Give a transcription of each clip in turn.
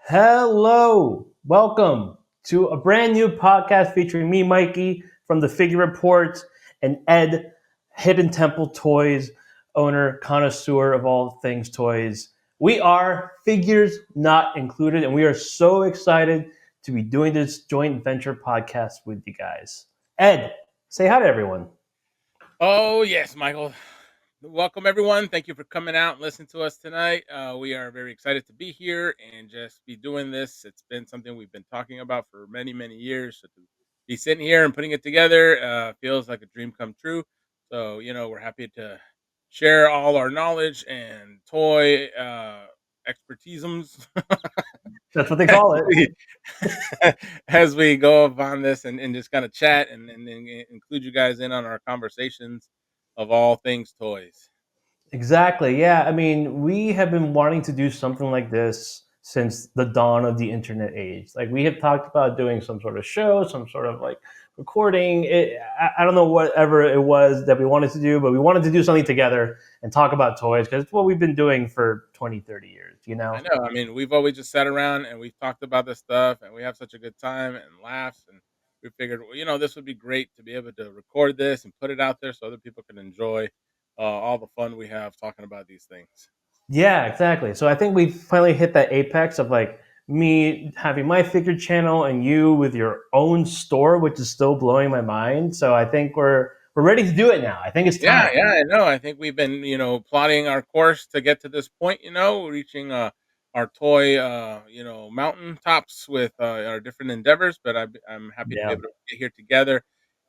Hello, welcome to a brand new podcast featuring me, Mikey, from the Figure Report, and Ed, Hidden Temple Toys owner, connoisseur of all things toys. We are Figures Not Included, and we are so excited to be doing this joint venture podcast with you guys. Ed, say hi to everyone. Oh, yes, Michael. Welcome, everyone. Thank you for coming out and listening to us tonight. We are very excited to be here and just be doing this. It's been something we've been talking about for many, many years. So to be sitting here and putting it together feels like a dream come true. So, we're happy to share all our knowledge and toy expertisems That's what they as call it. we, as we go upon this and just kind of chat and include you guys in on our conversations of all things toys. Exactly. Yeah. I mean, we have been wanting to do something like this since the dawn of the internet age. Like, we have talked about doing some sort of show, some sort of like recording. I don't know whatever it was that we wanted to do, but we wanted to do something together and talk about toys because it's what we've been doing for 20, 30 years, you I know? know. I mean, we've always just sat around and we've talked about this stuff and we have such a good time and laughs. And we figured, well, this would be great to be able to record this and put it out there so other people can enjoy all the fun we have talking about these things. Yeah, exactly. So I think we finally hit that apex of like me having my figure channel and you with your own store, which is still blowing my mind. So I think we're ready to do it now. I think it's Yeah, time. yeah, I know. I think we've been, plotting our course to get to this point, reaching our toy, mountaintops with our different endeavors. But I'm happy to be Yeah. able to get here together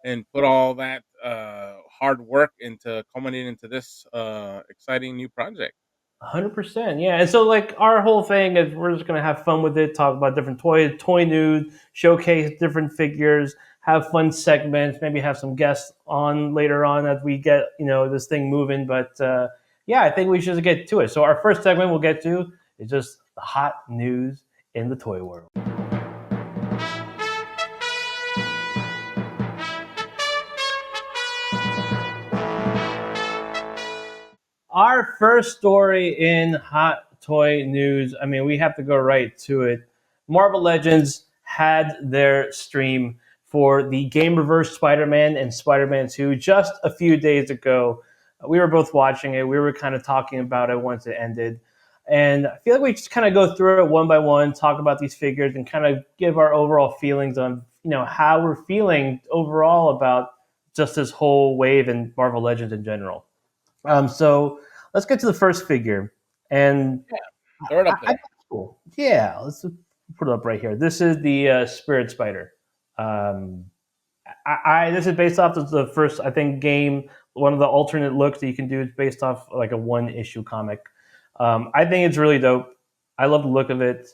and put all that hard work into culminating into this exciting new project. 100%. Yeah. And so like our whole thing is we're just gonna have fun with it, talk about different toys, toy news, showcase different figures, have fun segments, maybe have some guests on later on as we get, this thing moving. But yeah, I think we should get to it. So our first segment we'll get to is just the hot news in the toy world. Our first story in hot toy news. I mean, we have to go right to it. Marvel Legends had their stream for the Gamerverse Spider-Man and Spider-Man 2 just a few days ago. We were both watching it. We were kind of talking about it once it ended. And I feel like we just kind of go through it one by one, talk about these figures, and kind of give our overall feelings on, how we're feeling overall about just this whole wave in Marvel Legends in general. So let's get to the first figure, and Yeah, throw it up I there. cool. Yeah, let's put it up right here. This is the Spirit Spider. Um, this is based off of the first, I think, game. One of the alternate looks that you can do is based off like a one issue comic. I think it's really dope. I love the look of it.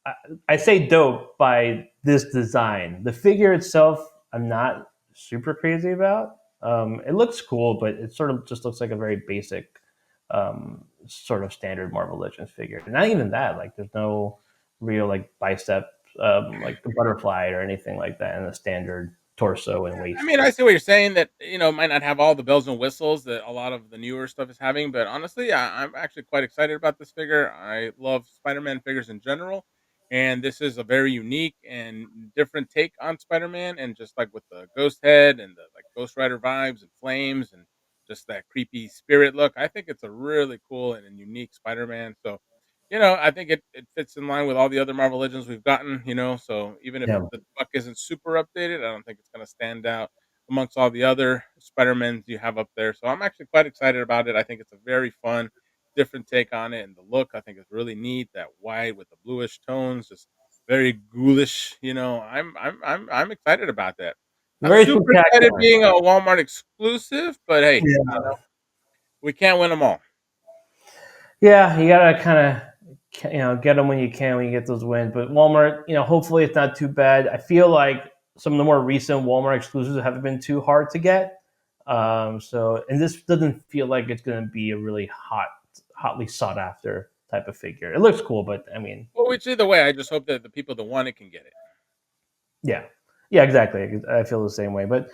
I, I say dope by this design. The figure itself, I'm not super crazy about. It looks cool, but it sort of just looks like a very basic, sort of standard Marvel Legends figure. Not even that. Like, there's no real like bicep, like the butterfly or anything like that, and a standard torso and I waist. mean, I see what you're saying that, might not have all the bells and whistles that a lot of the newer stuff is having, but honestly, I'm actually quite excited about this figure. I love Spider-Man figures in general, and this is a very unique and different take on Spider-Man, and just like with the ghost head and the like Ghost Rider vibes and flames and just that creepy spirit look. I think it's a really cool and unique Spider-Man. So, I think it fits in line with all the other Marvel Legends we've gotten, so even if Yeah, the buck isn't super updated, I don't think it's going to stand out amongst all the other Spider-Mans you have up there. So I'm actually quite excited about it. I think it's a very fun, different take on it. And the look, I think, is really neat. That white with the bluish tones, just very ghoulish. I'm excited about that. Not very super excited spectacular. being a Walmart exclusive, but hey, Yeah, we can't win them all. yeah, you gotta kind of get them when you can when you get those wins. But Walmart, hopefully it's not too bad. I feel like some of the more recent Walmart exclusives haven't been too hard to get. And this doesn't feel like it's going to be a really hotly sought after type of figure. It looks cool, but I mean, Well, which either way, I just hope that the people that want it can get it. yeah, yeah, exactly. I feel the same way. But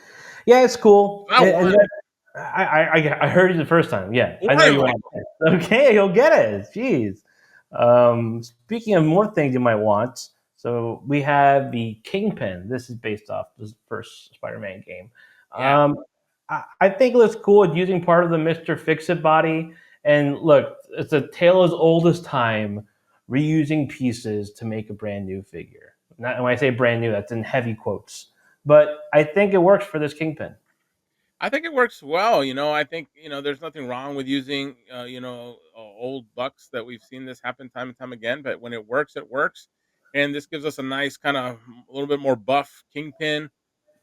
yeah, it's cool. I want And it. I heard it the first time. Yeah, I know Why, you want Michael? it. Okay, you'll get it. Jeez. Speaking of more things you might want, so we have the Kingpin. This is based off the first Spider-Man game. Yeah. I think it looks cool with using part of the Mister Fix-It body. And look, it's a tale as old as time, reusing pieces to make a brand new figure. Not, when I say brand new, that's in heavy quotes. But I think it works for this Kingpin. I think it works well. I think there's nothing wrong with using old bucks that we've seen this happen time and time again. But when it works, it works, and this gives us a nice kind of a little bit more buff kingpin,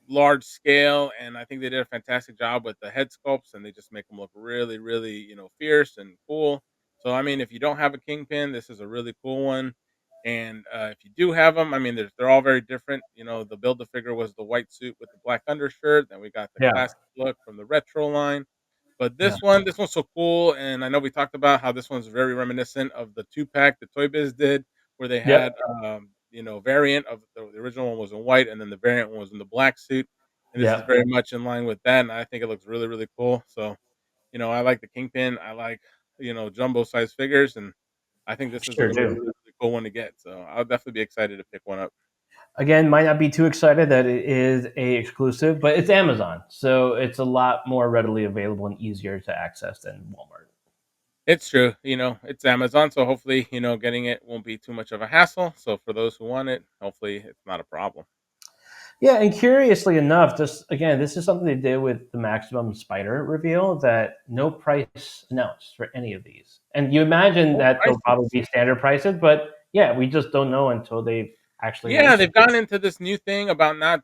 large scale, and I think they did a fantastic job with the head sculpts, and they just make them look really, really, fierce and cool. So, I mean, if you don't have a kingpin, this is a really cool one. And if you do have them, I mean, they're all very different. The build a figure was the white suit with the black undershirt. Then we got the Yeah, classic look from the retro line. But yeah, this one's so cool, and I know we talked about how this one's very reminiscent of the 2-pack that Toy Biz did, where they yep, had, variant of the original one was in white, and then the variant one was in the black suit, and this is yep. very much in line with that, and I think it looks really, really cool. So, I like the Kingpin, I like, jumbo size figures, and I think this is a Sure really, do. really, really cool one to get. So I'll definitely be excited to pick one up. Again, might not be too excited that it is a exclusive, but it's Amazon, so it's a lot more readily available and easier to access than Walmart. It's true, it's Amazon, so hopefully, getting it won't be too much of a hassle. So for those who want it, hopefully it's not a problem. Yeah, and curiously enough, just again, this is something they did with the Maximum Spider reveal that no price announced for any of these. And you imagine Oh, that they'll probably prices. be standard prices, but yeah, we just don't know until they actually Yeah, announce them. they've gone into this new thing about not,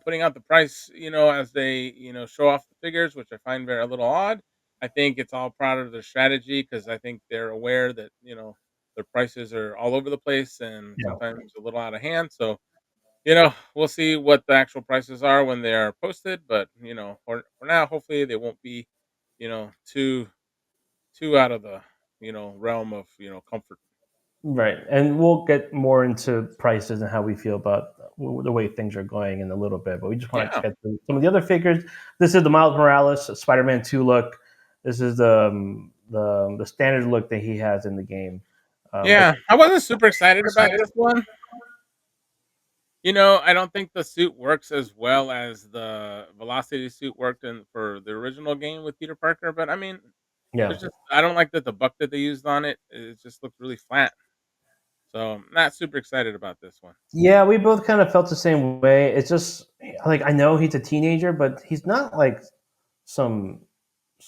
putting out the price, as they, show off the figures, which I find very a little odd. I think it's all part of their strategy because I think they're aware that, their prices are all over the place and Yeah, sometimes a little out of hand. So, we'll see what the actual prices are when they are posted. But, for now, hopefully they won't be, too out of the, realm of, comfort. right. And we'll get more into prices and how we feel about the way things are going in a little bit. But we just want to Yeah. get through some of the other figures. This is the Miles Morales Spider-Man 2 look. This is the standard look that he has in the game. But Yeah. I wasn't super excited about this one. I don't think the suit works as well as the Velocity suit worked in for the original game with Peter Parker, but I mean, yeah. there's just I don't like that the buck that they used on it. It just looked really flat. So I'm not super excited about this one. Yeah, we both kind of felt the same way. It's just like I know he's a teenager, but he's not like some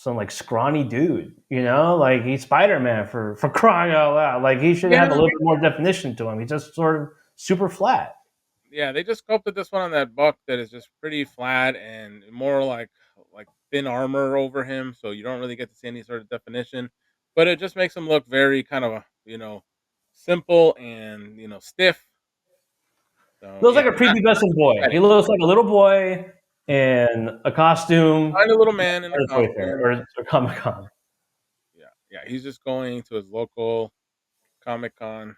like scrawny dude, you know? Like he's Spider-Man for crying out loud. Like he should Yeah, have a little bit more definition to him. He's just sort of super flat. yeah, they just sculpted this one on that buck that is just pretty flat and more like thin armor over him, so you don't really get to see any sort of definition. But it just makes him look very kind of simple and stiff. So Looks like yeah, a prepubescent boy. He excited. looks like a little boy in a costume Find a little man in a at a toy fair costume. or Comic Con. Yeah, yeah, he's just going to his local Comic Con.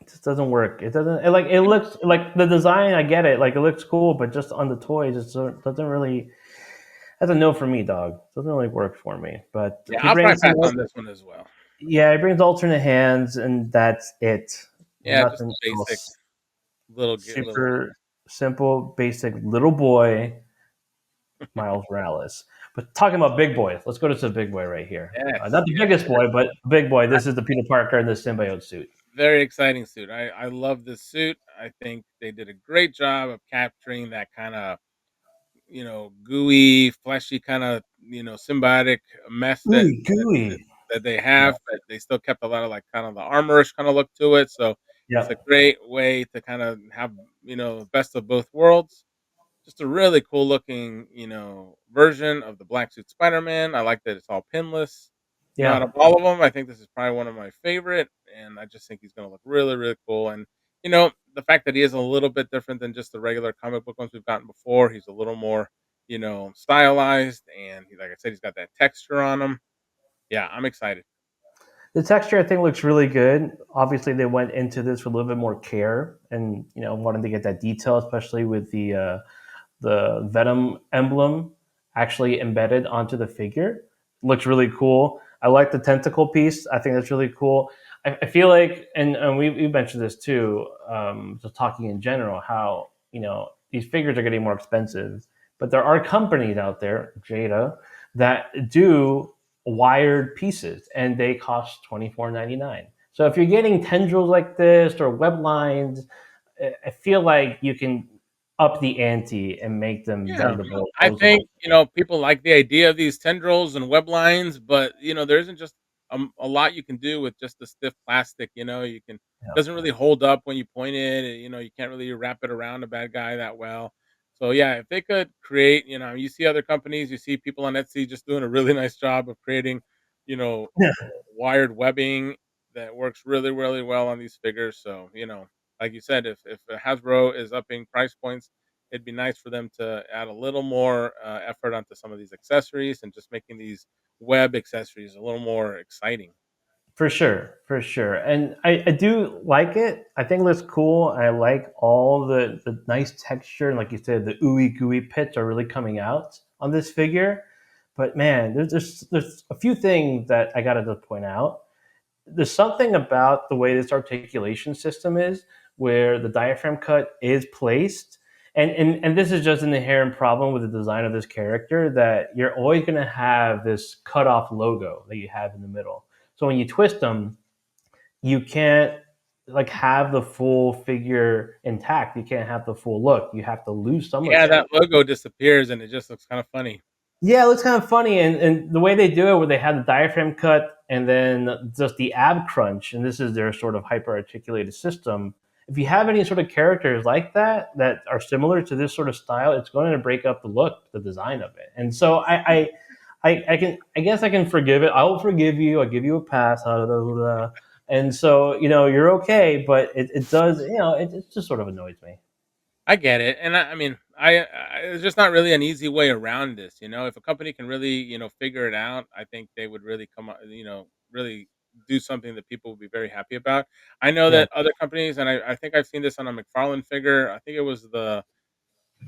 It just doesn't work. It doesn't. It looks like the design. I get it. Like it looks cool, but just on the toy, it just doesn't really. That's a no for me, dog. Doesn't really work for me. But Yeah, he I'll probably brings some. pass on this one as well. Yeah, he brings alternate hands, and that's it. Yeah, just Nothing the basic else. little one. Super simple, basic little boy Miles Morales. But talking about big boy, let's go to the big boy right here. Yes, Not the yes. biggest boy, but big boy. This is the Peter Parker in the symbiote suit. Very exciting suit. I love this suit. I think they did a great job of capturing that kind of gooey, fleshy kind of symbiotic mess that Ooey gooey. that they Yeah. have, but they still kept a lot of like kind of the armorish kind of look to it. So it's a Yep. great way to kind of have best of both worlds. Just a really cool looking, version of the black suit Spider-Man. I like that it's all pinless. Out Yeah. of all of them, I think this is probably one of my favorite, and I just think he's going to look really, really cool. And the fact that he is a little bit different than just the regular comic book ones we've gotten before. He's a little more, stylized, and like I said, he's got that texture on him. Yeah, I'm excited. The texture I think looks really good. Obviously, they went into this with a little bit more care and wanted to get that detail, especially with the Venom emblem actually embedded onto the figure. Looks really cool. I like the tentacle piece. I think that's really cool. I feel like, and we mentioned this too, just talking in general, how these figures are getting more expensive, but there are companies out there, Jada, that do wired pieces, and they cost $24.99. So if you're getting tendrils like this or web lines, I feel like you can up the ante and make them Yeah, vendable, I think posable. people like the idea of these tendrils and web lines, but there isn't just a lot you can do with just the stiff plastic. You can Yeah. doesn't really hold up when you point it. You can't really wrap it around a bad guy that well. So yeah, if they could create, you see other companies, you see people on Etsy just doing a really nice job of creating, you know, wired webbing that works really, really well on these figures. So like you said, if Hasbro is upping price points, it'd be nice for them to add a little more effort onto some of these accessories and just making these web accessories a little more exciting. For sure, for sure. And I do like it. I think it looks cool. I like all the nice texture. And like you said, the ooey gooey pits are really coming out on this figure. But man, there's a few things that I got to point out. There's something about the way this articulation system is, where the diaphragm cut is placed. And this is just an inherent problem with the design of this character, that you're always going to have this cut off logo that you have in the middle. So when you twist them, you can't like have the full figure intact. You can't have the full look. You have to lose some of Yeah, it. that logo disappears and it just looks kind of funny. Yeah, it looks kind of funny, and the way they do it, where they have the diaphragm cut and then just the ab crunch, and this is their sort of hyper articulated system. If you have any sort of characters like that are similar to this sort of style, it's going to break up the look, the design of it. And so I guess I can forgive it. I will forgive you. I'll give you a pass. And so you're okay, but it does it just sort of annoys me. I get it, and I mean, there's just not really an easy way around this. If a company can really, figure it out, I think they would really come up, really do something that people would be very happy about. I know Yeah. that other companies, and I think I've seen this on a McFarlane figure. I think it was the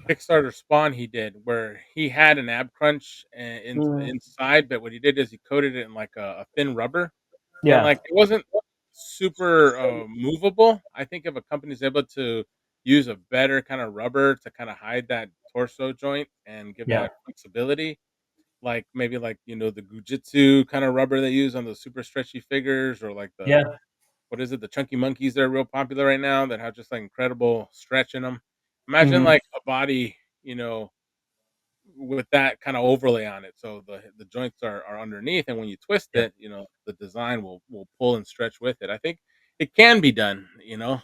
Kickstarter Spawn he did, where he had an ab crunch Mm, inside, but what he did is he coated it in like a thin rubber, and yeah. like it wasn't super movable. I think if a company's able to use a better kind of rubber to kind of hide that torso joint and give Yeah. that flexibility, like maybe like the Gujitsu kind of rubber they use on those super stretchy figures, or like the Yeah. what is it, the chunky monkeys that are real popular right now that have just like incredible stretch in them. Imagine Mhm. like a body, with that kind of overlay on it, so the joints are underneath, and when you twist Yeah. it, the design will pull and stretch with it. I think it can be done.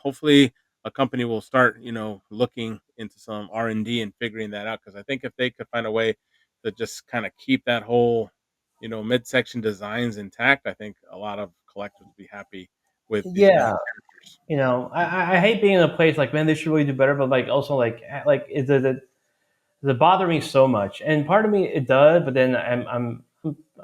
Hopefully a company will start looking into some R&D and figuring that out, because I think if they could find a way to just kind of keep that whole midsection designs intact, I think a lot of collectors would be happy with these new Yeah. characters. I hate being in a place like, man, they should really do better, but like also like it bother me so much, and part of me it does, but then I'm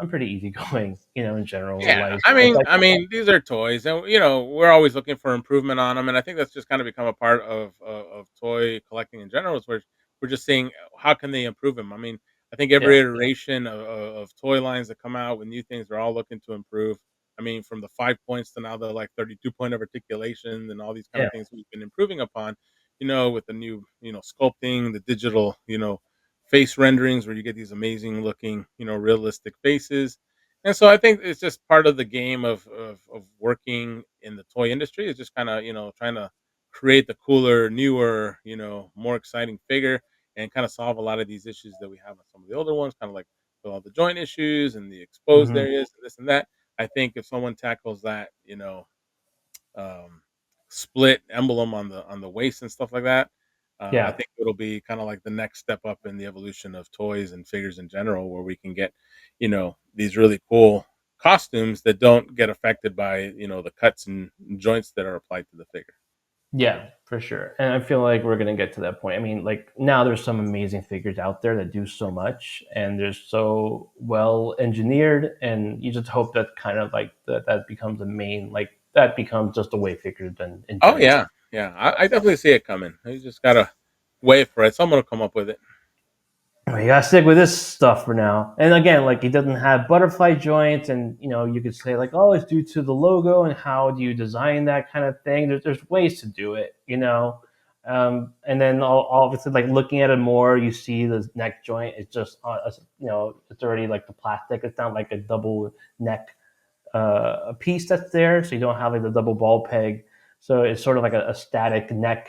pretty easygoing, in general with Yeah, life. I So it's mean like, I mean, these are toys, and, we're always looking for improvement on them, and I think that's just kinda become a part of toy collecting in general, is we're just seeing how can they improve them. I mean, I think yeah, every iteration of toy lines that come out with new things, they're all looking to improve. I mean, from the 5 points to now the, like, 32 point of articulation and all these kind yeah, of things we've been improving upon, with the new, sculpting, the digital, face renderings where you get these amazing looking, realistic faces. And so I think it's just part of the game of working in the toy industry, is just kind of, trying to create the cooler, newer, more exciting figure, and kind of solve a lot of these issues that we have on some of the older ones, kind of like with all the joint issues and the exposed hmm areas and this and that. I think if someone tackles that, um, split emblem on the waist and stuff like that. I yeah. think it'll be kind of like the next step up in the evolution of toys and figures in general, where we can get, these really cool costumes that don't get affected by the cuts and joints that are applied to the figure. Yeah, for sure. And I feel like we're gonna get to that point. I mean, like now there's some amazing figures out there that do so much, and they're so well engineered, and you just hope that kind of like that becomes the main, like that becomes just the way figures done in Oh general. yeah, yeah. I definitely see it coming. You just gotta wait for it. Someone will come up with it. You gotta stick with this stuff for now. And again, like it doesn't have butterfly joints, and you could say like, oh, it's due to the logo and how do you design that kind of thing. There's ways to do it. And then obviously, like looking at it more, you see the neck joint. It's just, it's already like the plastic. It's not like a double neck a piece that's there, so you don't have like the double ball peg. So it's sort of like a static neck,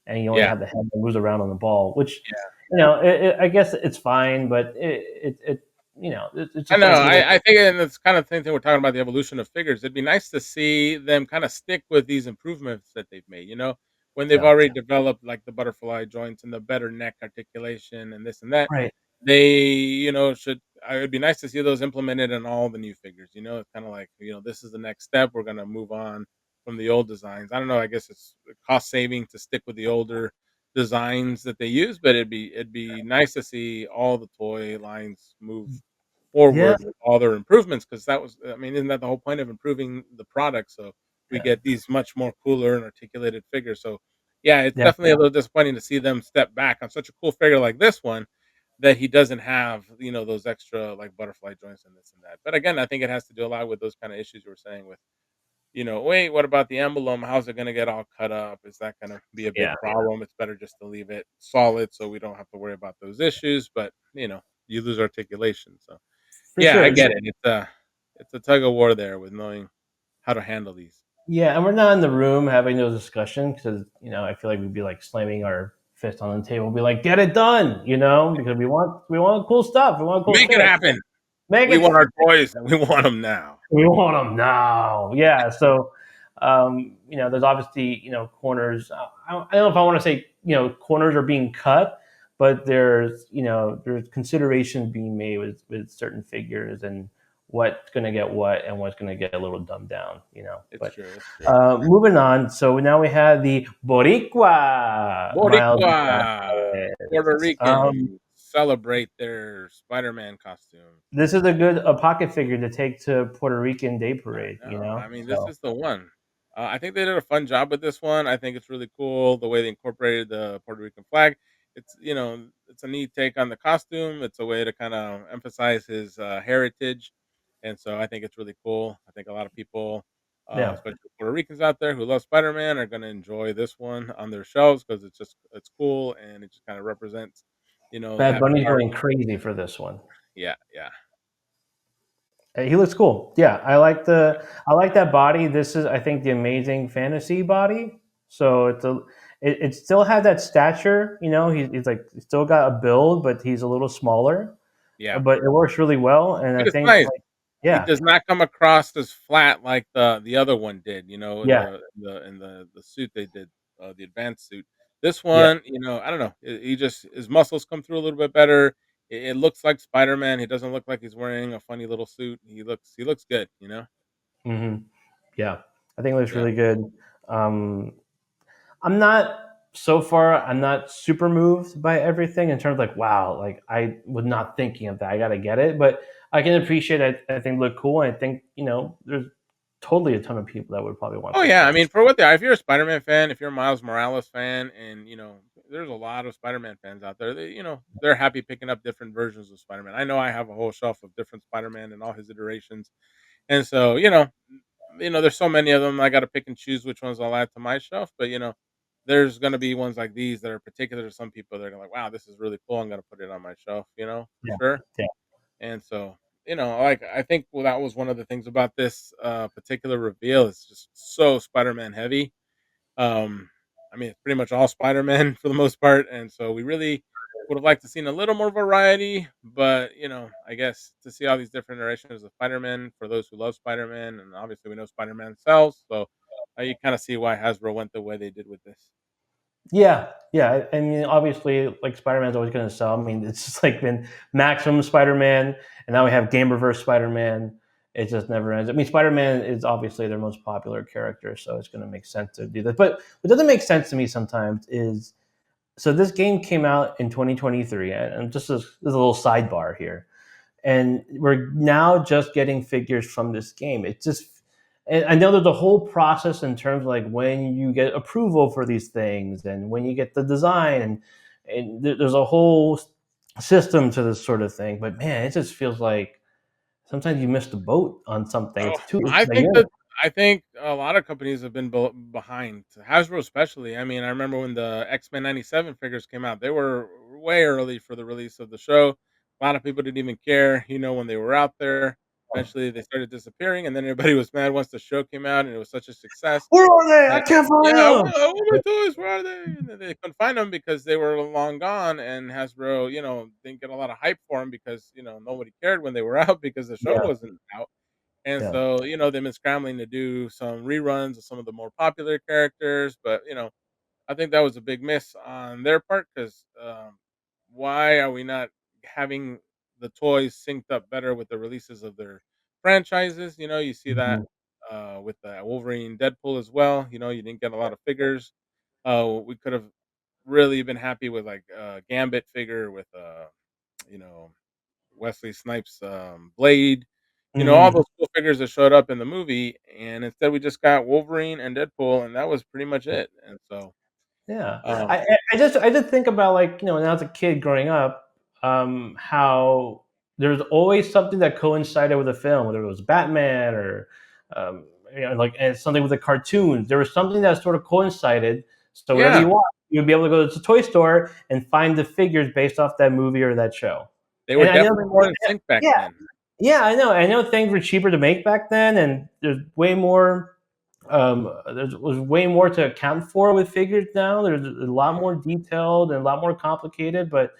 and you only Yeah. have the head that moves around on the ball, which Yeah. I guess it's fine, but it's I just know. a little. I think, and it's kind of the same thing we're talking about the evolution of figures. It'd be nice to see them kind of stick with these improvements that they've made. When they've Yeah, already developed like the butterfly joints and the better neck articulation and this and that, right. they, should. It would be nice to see those implemented in all the new figures. It's kind of like this is the next step. We're gonna move on from the old designs. I don't know. I guess it's cost saving to stick with the older designs that they use, but it'd be nice to see all the toy lines move Yeah, forward with all their improvements, because that was, I mean, isn't that the whole point of improving the product? So we yeah, get these much more cooler and articulated figures. So yeah, it's yeah, definitely a little disappointing to see them step back on such a cool figure like this one, that he doesn't have, those extra like butterfly joints and this and that. But again, I think it has to do a lot with those kind of issues you were saying with, wait, what about the emblem? How's it going to get all cut up? Is that going to be a big yeah, problem? It's better just to leave it solid so we don't have to worry about those issues. But, you lose articulation. So for yeah, I sure. get it. It's a tug of war there with knowing how to handle these. Yeah, and we're not in the room having those discussions because I feel like we'd be like slamming our fist on the table, be like, "Get it done," because we want cool stuff, we want cool Make it shit. happen. Make We it. want our toys and we want them now. We want them now. Yeah. So, there's obviously, corners. I don't know if I want to say, corners are being cut, but there's consideration being made with certain figures and what's going to get what and what's going to get a little dumbed down. It's But true. It's true. moving on. So now we have the Boricua Miles Boricua, Puerto Morales. Rican celebrate their Spider-Man costume. This is a pocket figure to take to Puerto Rican Day I Parade. know. I mean, this So is the one. I think they did a fun job with this one. I think it's really cool the way they incorporated the Puerto Rican flag. It's a neat take on the costume. It's a way to kind of emphasize his heritage, and so I think it's really cool. I think a lot of people, yeah. especially Puerto Ricans out there who love Spider Man, are going to enjoy this one on their shelves because it's cool and it just kind of represents, Bad that Bunny's part. going crazy for this one. Yeah, yeah, He looks cool. Yeah, I like that body. This is, I think, the Amazing Fantasy body. So it still had that stature. He's like he's still got a build, but he's a little smaller. yeah. But it works really well, and I But it's think nice. like He yeah, does not come across as flat like the other one did, in yeah, the suit they did, the advanced suit. This yeah. one, I don't know. He just his muscles come through a little bit better. It looks like Spider-Man. He doesn't look like he's wearing a funny little suit. He looks good. hmm Yeah, I think it looks Yeah. really good. Um, I'm not so far. I'm not super moved by everything in terms of like, wow, like I was not thinking of that. I got to get it, but I can appreciate it. I think look cool. I think there's totally a ton of people that would probably want Oh this yeah, I one. mean, for what they are, if you're a Spider-Man fan, if you're a Miles Morales fan, and there's a lot of Spider-Man fans out there. They're happy picking up different versions of Spider-Man. I know I have a whole shelf of different Spider-Man and all his iterations, and so there's so many of them. I got to pick and choose which ones I'll add to my shelf. But there's gonna be ones like these that are particular to some people. They're gonna like, wow, this is really cool. I'm gonna put it on my shelf. For Yeah, sure. yeah, And so, like I think that was one of the things about this particular reveal. It's just so Spider-Man heavy. Um, I mean, it's pretty much all Spider-Man for the most part, and so we really would have liked to seen a little more variety. But I guess to see all these different iterations of Spider-Man for those who love Spider-Man, and obviously we know Spider-Man sells, so you kind of see why Hasbro went the way they did with this. yeah, yeah. I mean, obviously, like Spider-Man's always going to sell. I mean, it's just like been Maximum Spider-Man, and now we have Gamerverse Spider-Man. It just never ends. I mean, Spider-Man is obviously their most popular character, so it's going to make sense to do that. But what doesn't make sense to me sometimes is so this game came out in 2023, and just as a little sidebar here, and we're now just getting figures from this game. It just, and I know there's a whole process in terms of like when you get approval for these things and when you get the design, and there's a whole system to this sort of thing. But man, it just feels like sometimes you miss the boat on something. Oh, It's too it's I like think yeah. that I think a lot of companies have been behind. Hasbro especially. I mean, I remember when the X-Men '97 figures came out, they were way early for the release of the show. A lot of people didn't even care, when they were out there. Eventually, they started disappearing, and then everybody was mad once the show came out, and it was such a success. Where are they? I That can't find yeah, them. "I want my toys, where are they?" And then they couldn't find them because they were long gone, and Hasbro, didn't get a lot of hype for them because, nobody cared when they were out because the show Yeah, wasn't out. And yeah. so, they've been scrambling to do some reruns of some of the more popular characters, but, I think that was a big miss on their part 'cause, why are we not having the toys synced up better with the releases of their franchises? You see that, Mhm, with the Wolverine, Deadpool as well. You didn't get a lot of figures. We could have really been happy with, like, a Gambit figure with, you know Wesley Snipes' blade, all mhm. those cool figures that showed up in the movie, and instead we just got Wolverine and Deadpool, and that was pretty much it. And so, Yeah, um I just think about like when I was a kid growing up, how there's always something that coincided with a film, whether it was Batman or um, like and something with the cartoons. There was something that sort of coincided. So whatever yeah, you want, you'd be able to go to the toy store and find the figures based off that movie or that show. they were And I know, definitely more in sync back yeah, then. yeah, I know. I know things were cheaper to make back then, and there's way more there was way more to account for with figures now. There's a lot more detailed and a lot more complicated, but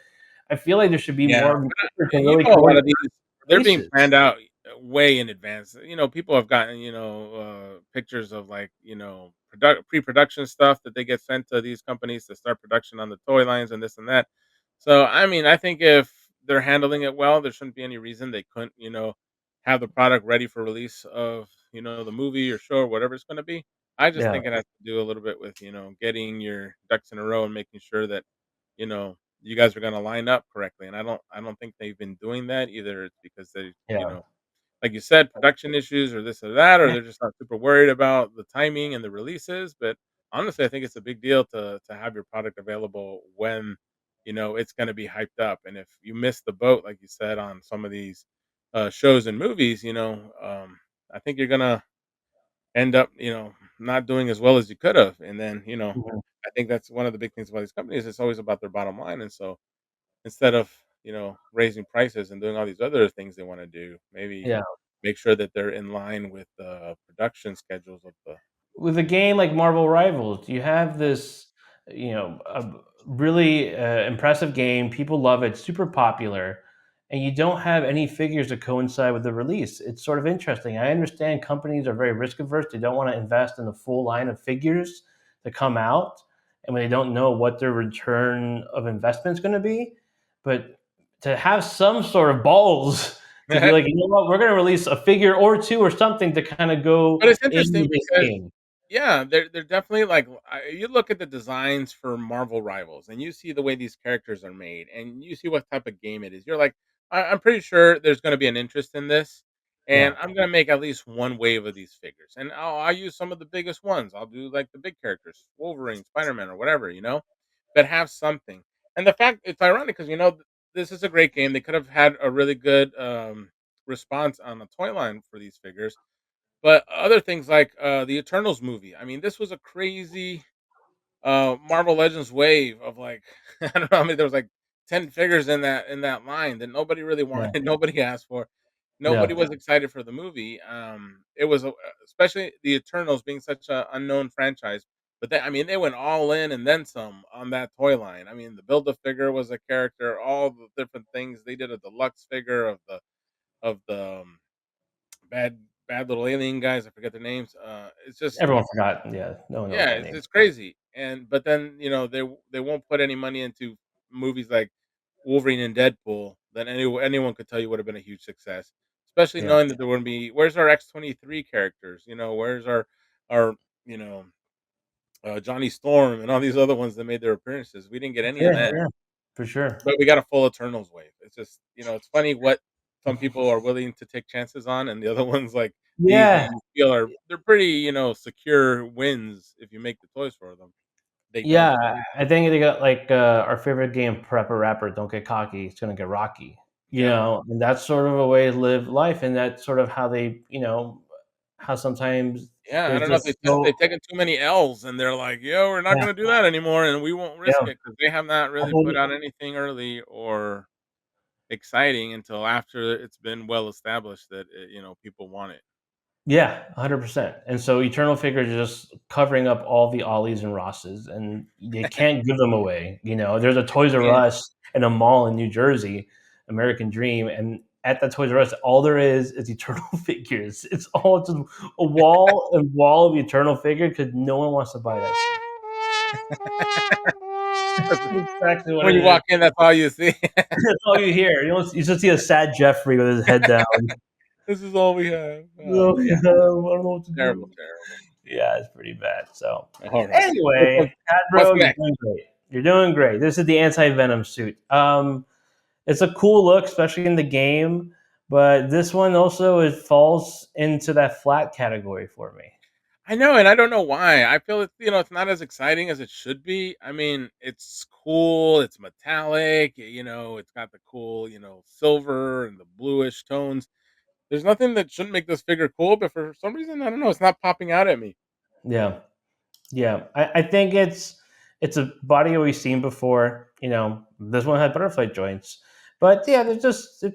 I feel like there should be Yeah, more but, research and you really know, a lot coordinate of these, they're being releases. planned out, way in advance. People have gotten, pictures of, like, pre-production stuff that they get sent to these companies to start production on the toy lines and this and that. So, I mean, I think if they're handling it well, there shouldn't be any reason they couldn't, have the product ready for release of, the movie or show or whatever it's gonna be. I just Yeah, think it has to do a little bit with, getting your ducks in a row and making sure that, you guys are gonna line up correctly, and I don't think they've been doing that. Either it's because they, yeah. like you said, production issues or this or that, or they're just not super worried about the timing and the releases. But honestly, I think it's a big deal to have your product available when, it's gonna be hyped up. And if you miss the boat, like you said, on some of these, shows and movies, I think you're gonna end up, not doing as well as you could have. And then, Mhm. I think that's one of the big things about these companies. It's always about their bottom line. And so instead of, raising prices and doing all these other things they want to do, maybe Yeah. make sure that they're in line with the production schedules of the. With a game like Marvel Rivals, you have this, a really impressive game. People love it, super popular, and you don't have any figures to coincide with the release. It's sort of interesting. I understand companies are very risk averse. They don't want to invest in the full line of figures to come out, and when they don't know what their return of investment is going to be. But to have some sort of balls to be like, you know what, we're going to release a figure or two or something to kind of go But it's in interesting with this because, game. yeah, they're definitely like, you look at the designs for Marvel Rivals and you see the way these characters are made and you see what type of game it is. You're like, I'm pretty sure there's going to be an interest in this, and Yeah. I'm going to make at least one wave of these figures, and I'll use some of the biggest ones. I'll do like the big characters, Wolverine, Spider Man, or whatever, but have something. And the fact it's ironic because this is a great game. They could have had a really good response on the toy line for these figures, but other things like, the Eternals movie, I mean, this was a crazy, Marvel Legends wave of, like, I don't know, I mean, there was, like, 10 figures in that line that nobody really Yeah. wanted, nobody asked for. Nobody Yeah. was excited for the movie. It was especially the Eternals being such a unknown franchise, but I mean, they went all in and then some on that toy line. I mean, the Build-A-Figure was a character, all the different things. They did a deluxe figure of the bad little alien guys. I forget their names. It's just, Everyone forgot. Yeah, no one knows yeah, that it's name. it's crazy. But then, they won't put any money into movies like Wolverine and Deadpool that anyone could tell you would have been a huge success, especially Yeah. knowing that there wouldn't be. Where's our X-23 characters? Where's our you know Johnny Storm and all these other ones that made their appearances? We didn't get any of Yeah, that. yeah, for sure. But we got a full Eternals wave. It's just, it's funny what some people are willing to take chances on, and the other ones like these that Yeah, you feel they're pretty, secure wins if you make the toys for them. they don't. Yeah, I think they got like our favorite game, Prepper Rapper. Don't get cocky; it's gonna get rocky. You Yep. know, and that's sort of a way to live life, and that's sort of how they, how sometimes Yeah, I there's don't know if just so they've taken too many L's and they're like, "Yo, we're not yeah, gonna do that anymore, and we won't risk yeah. it," because they have not I really put think out anything early or exciting until after it's been well established that people want it. yeah, 100%. And so Eternal Figures are just covering up all the Ollies and Rosses, and they can't give them away. You know, there's a Toys R Yeah. Us in a mall in New Jersey, American Dream, and at that Toys R Us, all there is Eternal Figures. It's all just a wall and wall of Eternal Figure because no one wants to buy that shit. That's exactly what When it you is. walk in, that's all you see. That's all you hear. You just see a sad Jeffrey with his head down. This is all we have. Oh, Oh, yeah, man. I don't know what to Terrible, do. terrible. Yeah, it's pretty bad. So, Alright. anyway, What's Hasbro, you're next? doing great. You're doing great. This is the anti Venom suit. It's a cool look, especially in the game. But this one also it falls into that flat category for me. I know, and I don't know why. I feel it's not as exciting as it should be. I mean, it's cool, it's metallic, it's got the cool, silver and the bluish tones. There's nothing that shouldn't make this figure cool, but for some reason, I don't know, it's not popping out at me. Yeah, yeah. I think it's a body we've seen before. You know, this one had butterfly joints, but yeah, it just Yeah.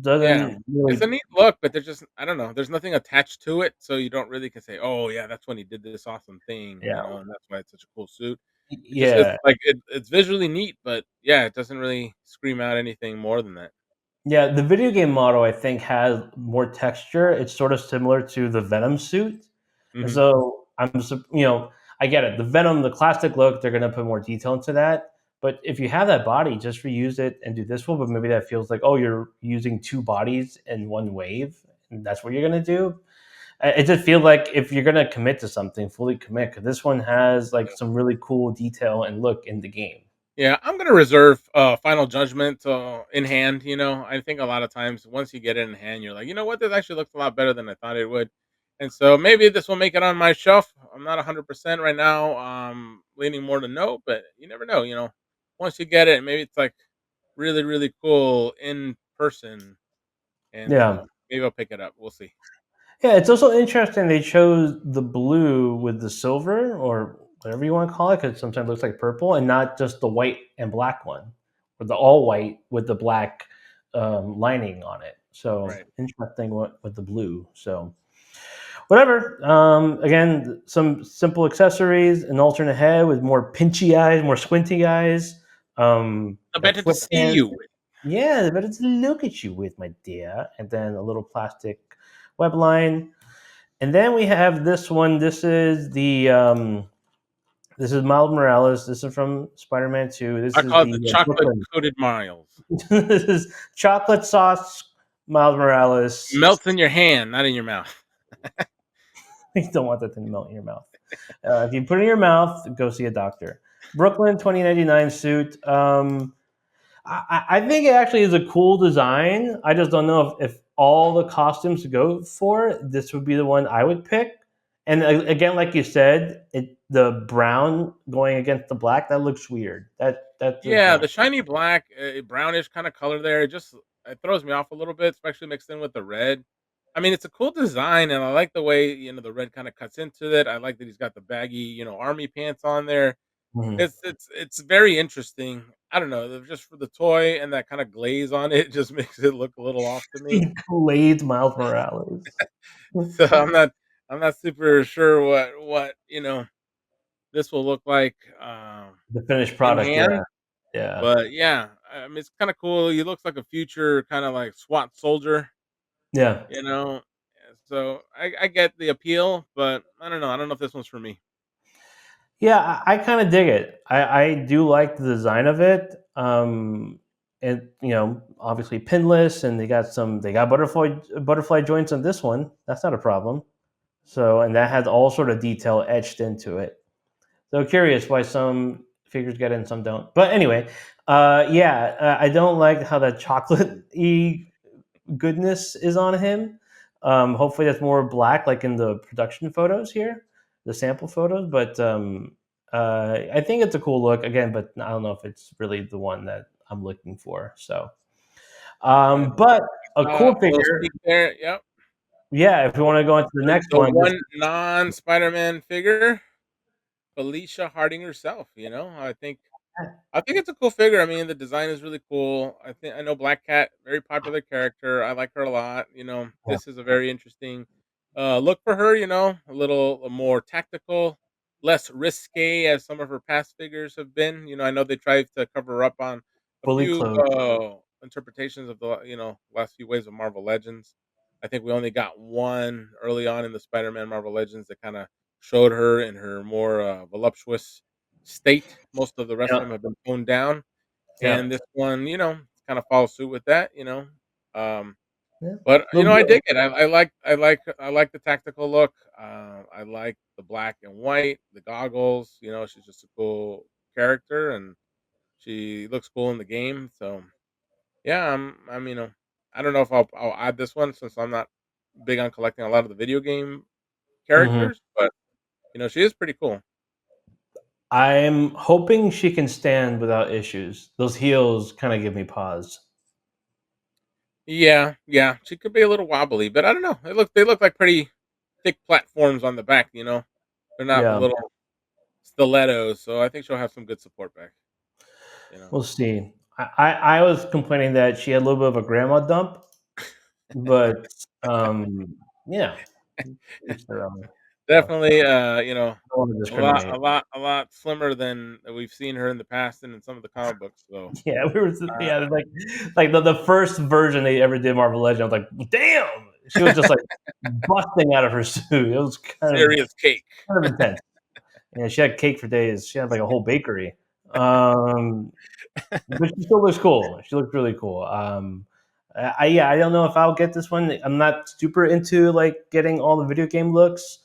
doesn't It's a really. neat look, but there's just I don't know, there's nothing attached to it, so you don't really can say, "Oh, yeah, that's when he did this awesome thing," Yeah, and that's why it's such a cool suit. It just is yeah. like it's visually neat, but yeah, it doesn't really scream out anything more than that. Yeah, the video game model I think has more texture. It's sort of similar to the Venom suit, and Mhm. so I get it. The Venom, the classic look, they're gonna put more detail into that. But if you have that body, just reuse it and do this one. But maybe that feels like, oh, you're using two bodies in one wave, and that's what you're gonna do. It just feels like if you're gonna commit to something, fully commit. Because this one has like some really cool detail and look in the game. Yeah, I'm gonna reserve final judgment in hand. I think a lot of times once you get it in hand, you're like, you know what, this actually looks a lot better than I thought it would. And so maybe this will make it on my shelf. I'm not 100% right now. Leaning more to no, but you never know. Once you get it, maybe it's like really, really cool in person, and Yeah. maybe I'll pick it up. We'll see. Yeah, it's also interesting they chose the blue with the silver or whatever you want to call it, because sometimes it looks like purple, and not just the white and black one, or the all white with the black lining on it. So Right. interesting with the blue. So whatever. Again, some simple accessories, an alternate head with more pinchy eyes, more squinty eyes. I Got better to flip see hands. you. Yeah, but it's look at you with my dear, and then a little plastic web line. And then we have this one. This is Miles Morales. This is from Spider-Man 2. This I is call it the the chocolate Brooklyn. coated miles. This is chocolate sauce Miles Morales. Melts in your hand, not in your mouth. You don't want that thing to melt in your mouth. If you put it in your mouth, go see a doctor. Brooklyn 2099 suit. I think it actually is a cool design. I just don't know if all the costumes to go for, this would be the one I would pick. And again, like you said, the brown going against the black, that looks weird. That's just Yeah, not. the shiny black, brownish kind of color there, it throws me off a little bit, especially mixed in with the red. I mean, it's a cool design, and I like the way the red kind of cuts into it. I like that he's got the baggy, army pants on there. Mhm. It's very interesting. I don't know, just for the toy and that kind of glaze on it, just makes it look a little off to me. Glazed Miles Morales. So I'm not super sure what this will look like The finished in product, yeah, hand. yeah, But yeah, it's kind of cool. He looks like a future kind of like SWAT soldier, yeah. you know. So I get the appeal, but I don't know. I don't know if this one's for me. Yeah, I kind of dig it. I do like the design of it. And obviously pinless, and they got butterfly joints on this one. That's not a problem. So, and that has all sort of detail etched into it. So curious why some figures get it and some don't. But anyway, yeah, I don't like how that chocolate goodness is on him. Hopefully, that's more black, like in the production photos here, the sample photos. But I think it's a cool look again, but I don't know if it's really the one that I'm looking for. So, But but a cool a little figure. sneak there. Yep. Yeah, if we want to go into the next The one, this one non-Spider-Man figure, Felicia Harding herself. I think it's a cool figure. I mean, the design is really cool. I know Black Cat, very popular character. I like her a lot. yeah, This is a very interesting look for her. A little more tactical, less risque as some of her past figures have been. I know they tried to cover up on a fully few clothed. interpretations of the last few waves of Marvel Legends. I think we only got one early on in the Spider-Man Marvel Legends that kind of showed her in her more voluptuous state. Most of the rest of Yeah, them have been toned down, yeah, and this one, kind of follows suit with that. Um, yeah. but Little I bit. dig it. I like the tactical look. I like the black and white, the goggles. She's just a cool character, and she looks cool in the game. So yeah, I'm I don't know if I'll add this one since I'm not big on collecting a lot of the video game Mhm. characters, but she is pretty cool. I'm hoping she can stand without issues. Those heels kind of give me pause. Yeah, yeah, she could be a little wobbly, but I don't know. They look like pretty thick platforms on the back. They're not Yeah, little stilettos, so I think she'll have some good support back. You know. we'll see. I was complaining that she had a little bit of a grandma dump, but yeah, each their own. So Definitely, I don't want to a lot, discriminate. a lot, a lot slimmer than we've seen her in the past and in some of the comic books. So, Yeah, we were uh, yeah, like the first version they ever did Marvel Legends, I was like, damn, she was just like busting out of her suit. It was serious cake. kind of intense. Yeah, she had cake for days. She had like a whole bakery. Um, but she still looks cool. She looks really cool. Yeah, I don't know if I'll get this one. I'm not super into like getting all the video game looks,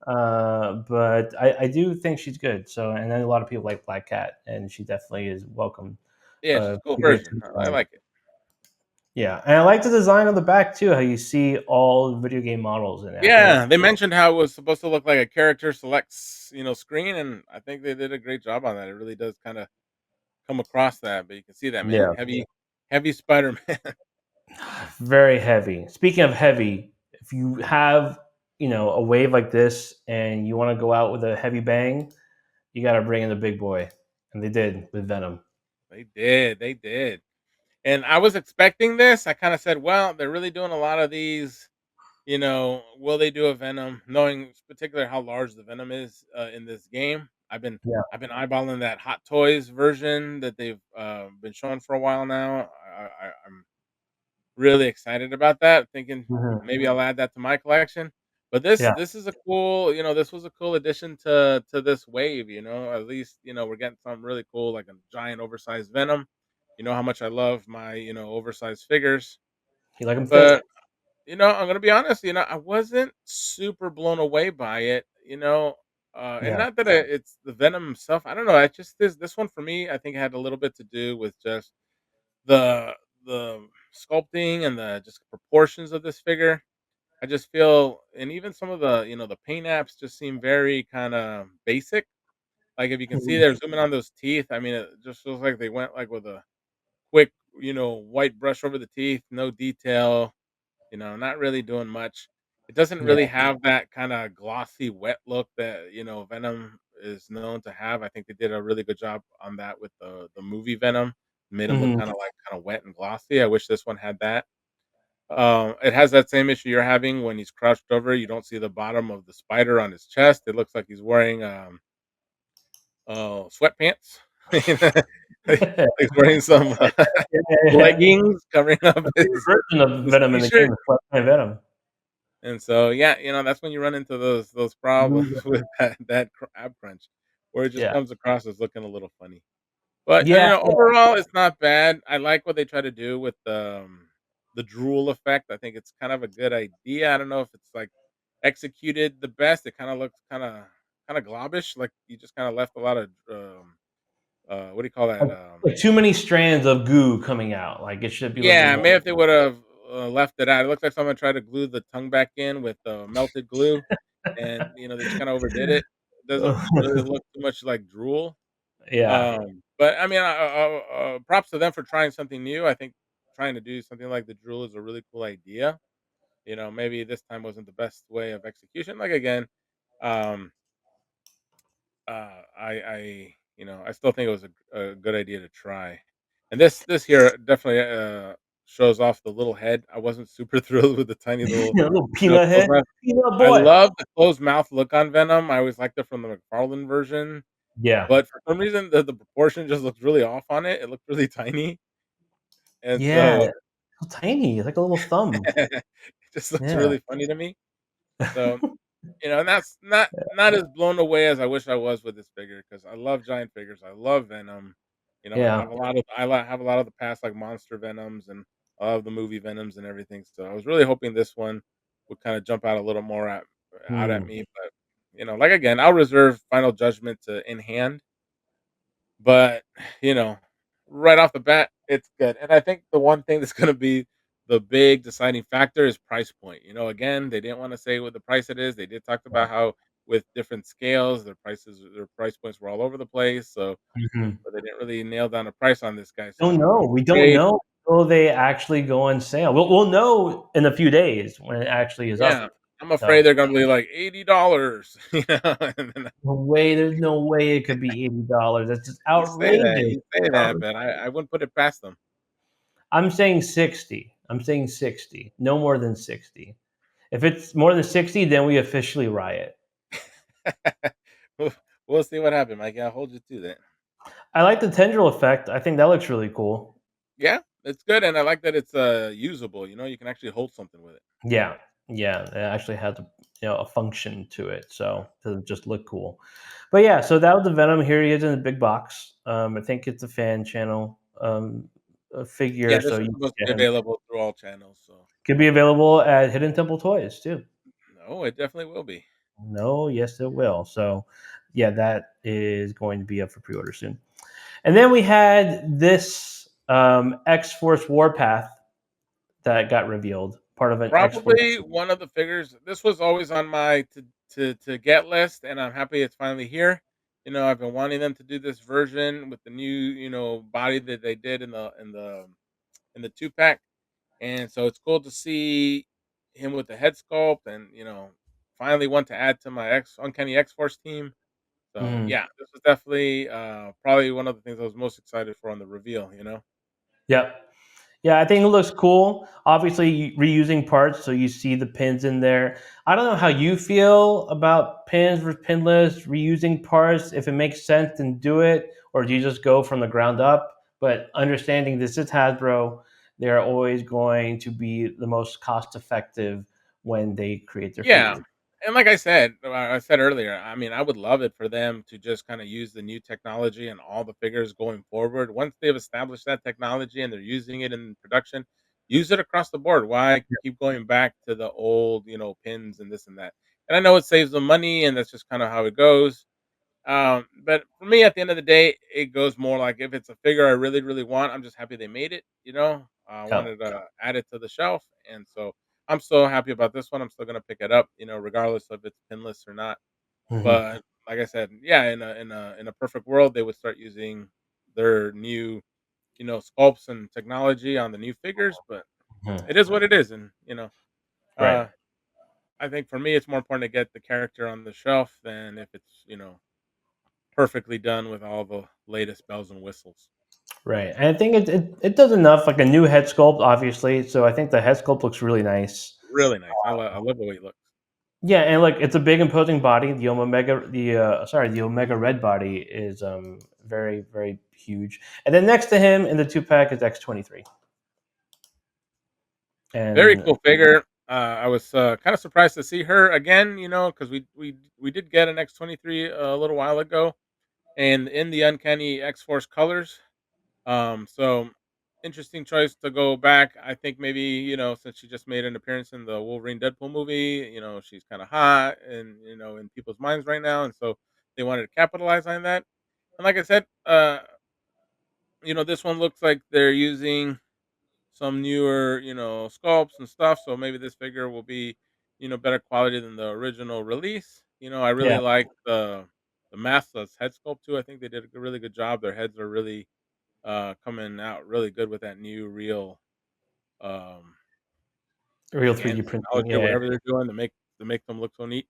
but I do think she's good. So, and then a lot of people like Black Cat, and she definitely is welcome. Yeah, she's a cool Figure to version. the I side. like it. Yeah, and I like the design on the back too. How you see all the video game models in it. I think that's Yeah, they mentioned how it was supposed to look like a character selects, screen, and I think they did a great job on that. It really does kind of come across that, but you can see that, man. yeah. Heavy, heavy Spider-Man. Very heavy. Speaking of heavy, if you have, a wave like this and you want to go out with a heavy bang, you got to bring in the big boy. And they did with Venom. They did. And I was expecting this. I kind of said, well, they're really doing a lot of these. Will they do a Venom? Knowing particularly how large the Venom is in this game, Yeah. I've been eyeballing that Hot Toys version that they've been showing for a while now. I'm really excited about that. Thinking Mhm. maybe I'll add that to my collection. But this Yeah. this is a cool, this was a cool addition to this wave. At least we're getting something really cool like a giant oversized Venom. You know how much I love my oversized figures, You like them but thick? I'm gonna be honest. I wasn't super blown away by it. And Yeah. not that it's the Venom himself. I don't know. I just this one for me. I think it had a little bit to do with just the the sculpting and the just proportions of this figure. I just feel, and even some of the paint apps just seem very kind of basic. Like if you can see Mhm. they're zooming on those teeth. I mean, it just feels like they went like with a quick, white brush over the teeth, no detail. Not really doing much. It doesn't Yeah. really have that kind of glossy, wet look that Venom is known to have. I think they did a really good job on that with the movie Venom. Made him look Mhm. kind of wet and glossy. I wish this one had that. It has that same issue you're having when he's crouched over. You don't see the bottom of the spider on his chest. It looks like he's wearing sweatpants. He's wearing some Yeah. leggings covering up A favorite version of his Venom in the t-shirt. game is Flat Venom. And so, yeah, that's when you run into those problems Mhm. with that ab crunch, where it just Yeah. comes across as looking a little funny. But Yeah. overall, it's not bad. I like what they try to do with the drool effect. I think it's kind of a good idea. I don't know if it's like executed the best. It kind of looks kind of globbish, like you just kind of left a lot of what do you call that? Like too many strands of goo coming out. Like it should be a little bit Yeah, more. maybe if they would have left it out. It looks like someone tried to glue the tongue back in with melted glue, and they just kind of overdid it. doesn't really look too much like drool. Yeah. But I mean, props to them for trying something new. I think trying to do something like the drool is a really cool idea. Maybe this time wasn't the best way of execution. Like again, um, I still think it was a good idea to try. And this here definitely shows off the little head. I wasn't super thrilled with the tiny little, Little peanut closed head, mouth. peanut I boy. love the closed mouth look on Venom. I always liked it from the McFarlane version, Yeah. but for some reason the proportion just looks really off on it. It looked really tiny, and Yeah. so So tiny. It's like a little thumb. it just looks Yeah. really funny to me. So and that's not as blown away as I wish I was with this figure because I love giant figures. I love Venom. I Yeah. have a lot of have a lot of the past like monster Venoms and I love the movie Venoms and everything. So I was really hoping this one would kind of jump out a little more out at Hmm. me. But like again, I'll reserve final judgment to in hand. But, you know, right off the bat, it's good, and I think the one thing that's gonna be the big deciding factor is price point. Again, they didn't wanna say what the price it is. They did talk about how with different scales, their price points were all over the place, Mhm. but they didn't really nail down a price on this guy, so Don't I'm know. We don't afraid. know until they actually go on sale. We'll know in a few days when it actually is Yeah, up. I'm afraid So, they're gonna be like $80, and then there's no way it could be $80. That's just outrageous. you say that, Um, but I wouldn't put it past them. I'm saying 60. I'm saying 60. No more than 60. If it's more than 60, then we officially riot. We'll we'll see what happens, Mikey. I'll hold you to that. I like the tendril effect. I think that looks really cool. Yeah, it's good, and I like that it's, usable, you can actually hold something with it. Yeah. Yeah, it actually has a function to it, so it doesn't just look cool. But yeah, so that was the Venom. Here he is in the big box. I think it's a fan channel Yeah, figure, this so is you supposed to can be get him. available through all channels, so Could be available at Hidden Temple Toys too. no, it definitely will be. No, yes, it will. So, yeah, that is going to be up for pre-order soon. And then we had this X Force Warpath that got revealed, part of an X Force. Probably one of the figures this was always on my to get list, and I'm happy it's finally here. I've been wanting them to do this version with the new, body that they did in the 2-pack, and so it's cool to see him with the head sculpt and, finally want to add to my Uncanny X-Force team. So, Mhm. yeah, this was definitely, probably one of the things I was most excited for on the reveal. Yep. Yeah, I think it looks cool. Obviously, reusing parts, so you see the pins in there. I don't know how you feel about pins versus pinless, reusing parts. If it makes sense, then do it, or do you just go from the ground up? But understanding this is Hasbro, they're always going to be the most cost effective when they create their Yeah, figures. and like I said earlier, I mean, I would love it for them to just kinda use the new technology and all the figures going forward. Once they've established that technology and they're using it in production, use it across the board. Why keep going back to the old, pins and this and that? And I know it saves them money, and that's just kinda how it goes. But for me, at the end of the day, it goes more like if it's a figure I really, really want, I'm just happy they made it. I Yeah. wanted to add it to the shelf, and so I'm so happy about this one. I'm still gonna pick it up, regardless of it's pinless or not. Mhm. But like I said, yeah, in a perfect world, they would start using their new, sculpts and technology on the new figures. But Mhm. it is what it is, and Right. uh, I think for me, it's more important to get the character on the shelf than if it's perfectly done with all the latest bells and whistles. Right. And I think it does enough, like a new head sculpt, obviously. So I think the head sculpt looks really nice. Really nice. I love the way it looks. Yeah, and like it's a big imposing body. The Omega Red body is very very huge. And then next to him in the two pack is X-23. Very And cool figure. I was kind of surprised to see her again, because we did get an X-23 a little while ago, and in the Uncanny X-Force colors. So interesting choice to go back. I think maybe since she just made an appearance in the Wolverine Deadpool movie, she's kind of hot and in people's minds right now, and so they wanted to capitalize on that. And like I said, this one looks like they're using some newer, sculpts and stuff. So maybe this figure will be, better quality than the original release. I really yeah, like the the maskless head sculpt too. I think they did a really good job. Their heads are really coming out really good with that new real um, Real scan 3D printing. technology or Yeah. whatever they're doing to make them look so neat.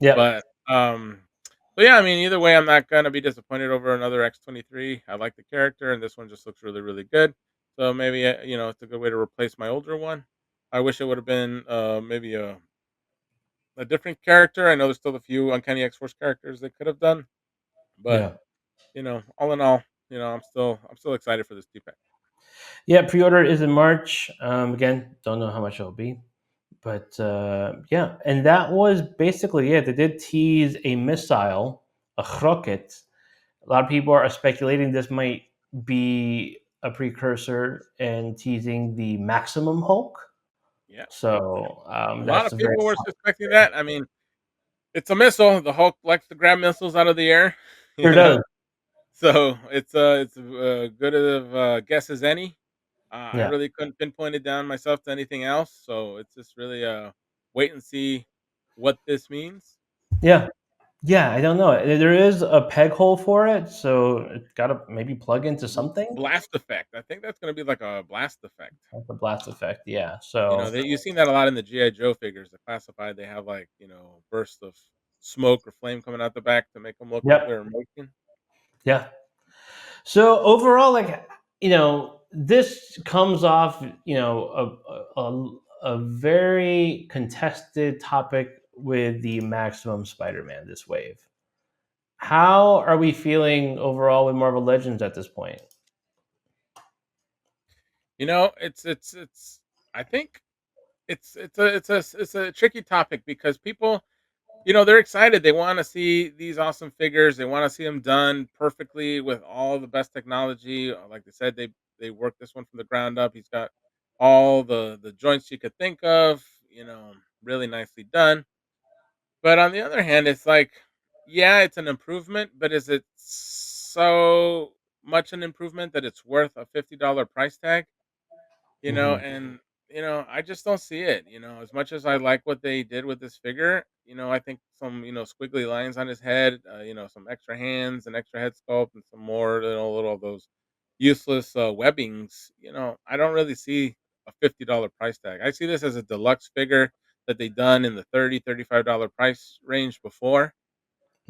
Yep. But so yeah, I mean, either way, I'm not gonna be disappointed over another X-23. I like the character, and this one just looks really, really good. So maybe it's a good way to replace my older one. I wish it would have been maybe a different character. I know there's still a few Uncanny X Force characters they could have done, but Yeah. all in all, I'm still excited for this T-pack. Yeah. Pre-order is in March. Again, don't know how much it'll be, but yeah. And that was basically it. They did tease a missile, a rocket. A lot of people are speculating this might be a precursor and teasing the Maximum Hulk. Yeah, So a lot that's of a very people were suspecting that. I mean, it's a missile. The Hulk likes to grab missiles out of the air, you sure know. does. So it's good of a guess as any. I Yeah. really couldn't pinpoint it down myself to anything else, so it's just really wait and see what this means. Yeah. Yeah, I don't know. There is a peg hole for it, so it's got to maybe plug into something. Blast effect. I think that's going to be like a blast effect. Like the blast effect, yeah. So You've seen that a lot in the GI Joe figures. The classified, they have like bursts of smoke or flame coming out the back to make them look like yep, they're motion. yeah. So overall, this comes off, a very contested topic with the Maximum Spider-Man this wave. How are we feeling overall with Marvel Legends at this point? It's. I think it's a tricky topic because people they're excited. They want to see these awesome figures. They want to see them done perfectly with all the best technology. Like they said, they worked this one from the ground up. He's got all the joints you could think of. Really nicely done. But on the other hand, it's like, yeah, it's an improvement, but is it so much an improvement that it's worth a $50 price tag? Hmm. And I just don't see it. As much as I like what they did with this figure, I think some squiggly lines on his head, some extra hands and extra head sculpt and some more little of those useless webbings. I don't really see a $50 price tag. I see this as a deluxe figure that they done in the $30-$35 price range before.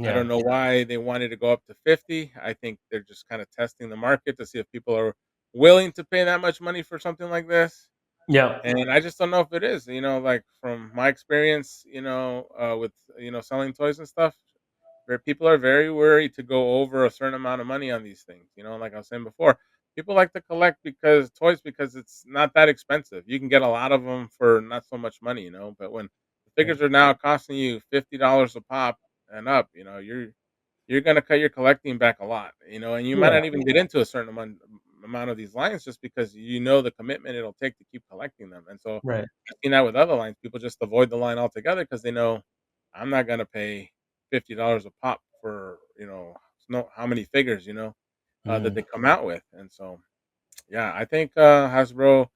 I Yeah, don't know why they wanted to go up to 50. I think they're just kind of testing the market to see if people are willing to pay that much money for something like this. yeah, And I just don't know if it is, like from my experience, with selling toys and stuff, where people are very worried to go over a certain amount of money on these things. Like I was saying before, people like to collect because it's not that expensive. You can get a lot of them for not so much money, But when the yeah, figures are now costing you $50 a pop and up, you're gonna cut your collecting back a lot, and you might yeah, not even get into a certain amount of these lines just because the commitment it'll take to keep collecting them. And so right, I've seen that with other lines. People just avoid the line altogether because they know I'm not gonna pay $50 a pop for know how many figures that mhm, they come out with. And so yeah, I think Hasbro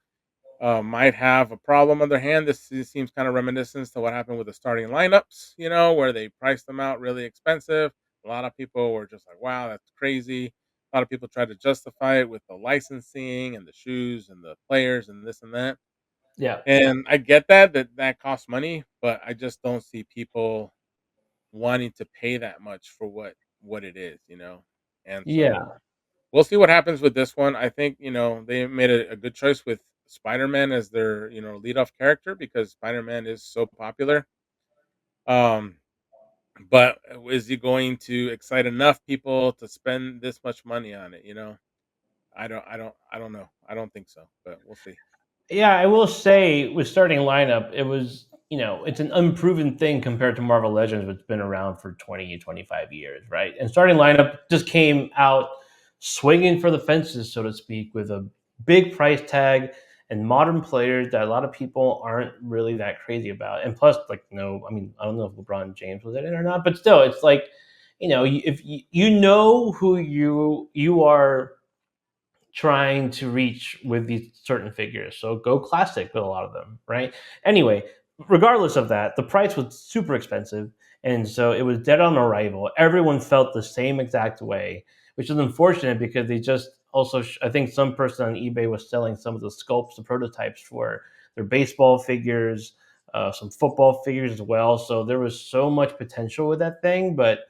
might have a problem on their hand. This seems kind of reminiscent to what happened with the starting lineups, where they priced them out really expensive. A lot of people were just like, wow, that's crazy. A lot of people tried to justify it with the licensing and the shoes and the players and this and that. yeah, And I get that costs money, but I just don't see people wanting to pay that much for what it is. And so yeah, we'll see what happens with this one. I think, they made a good choice with Spider-Man as their, lead off character because Spider-Man is so popular. Um, but is he going to excite enough people to spend this much money on it? I don't know. I don't think so, but we'll see. yeah. I will say, with starting lineup, it was, it's an unproven thing compared to Marvel Legends, which has been around for 20, 25 years, right? And starting lineup just came out swinging for the fences, so to speak, with a big price tag and modern players that a lot of people aren't really that crazy about. And plus, like, no, I mean, I don't know if LeBron James was in it or not, but still, it's like, if you know who you are trying to reach with these certain figures. So go classic with a lot of them, right? Anyway, regardless of that, the price was super expensive, and so it was dead on arrival. Everyone felt the same exact way, which is unfortunate because they just also I think some person on eBay was selling some of the sculpts, the prototypes for their baseball figures, some football figures as well. So there was so much potential with that thing, but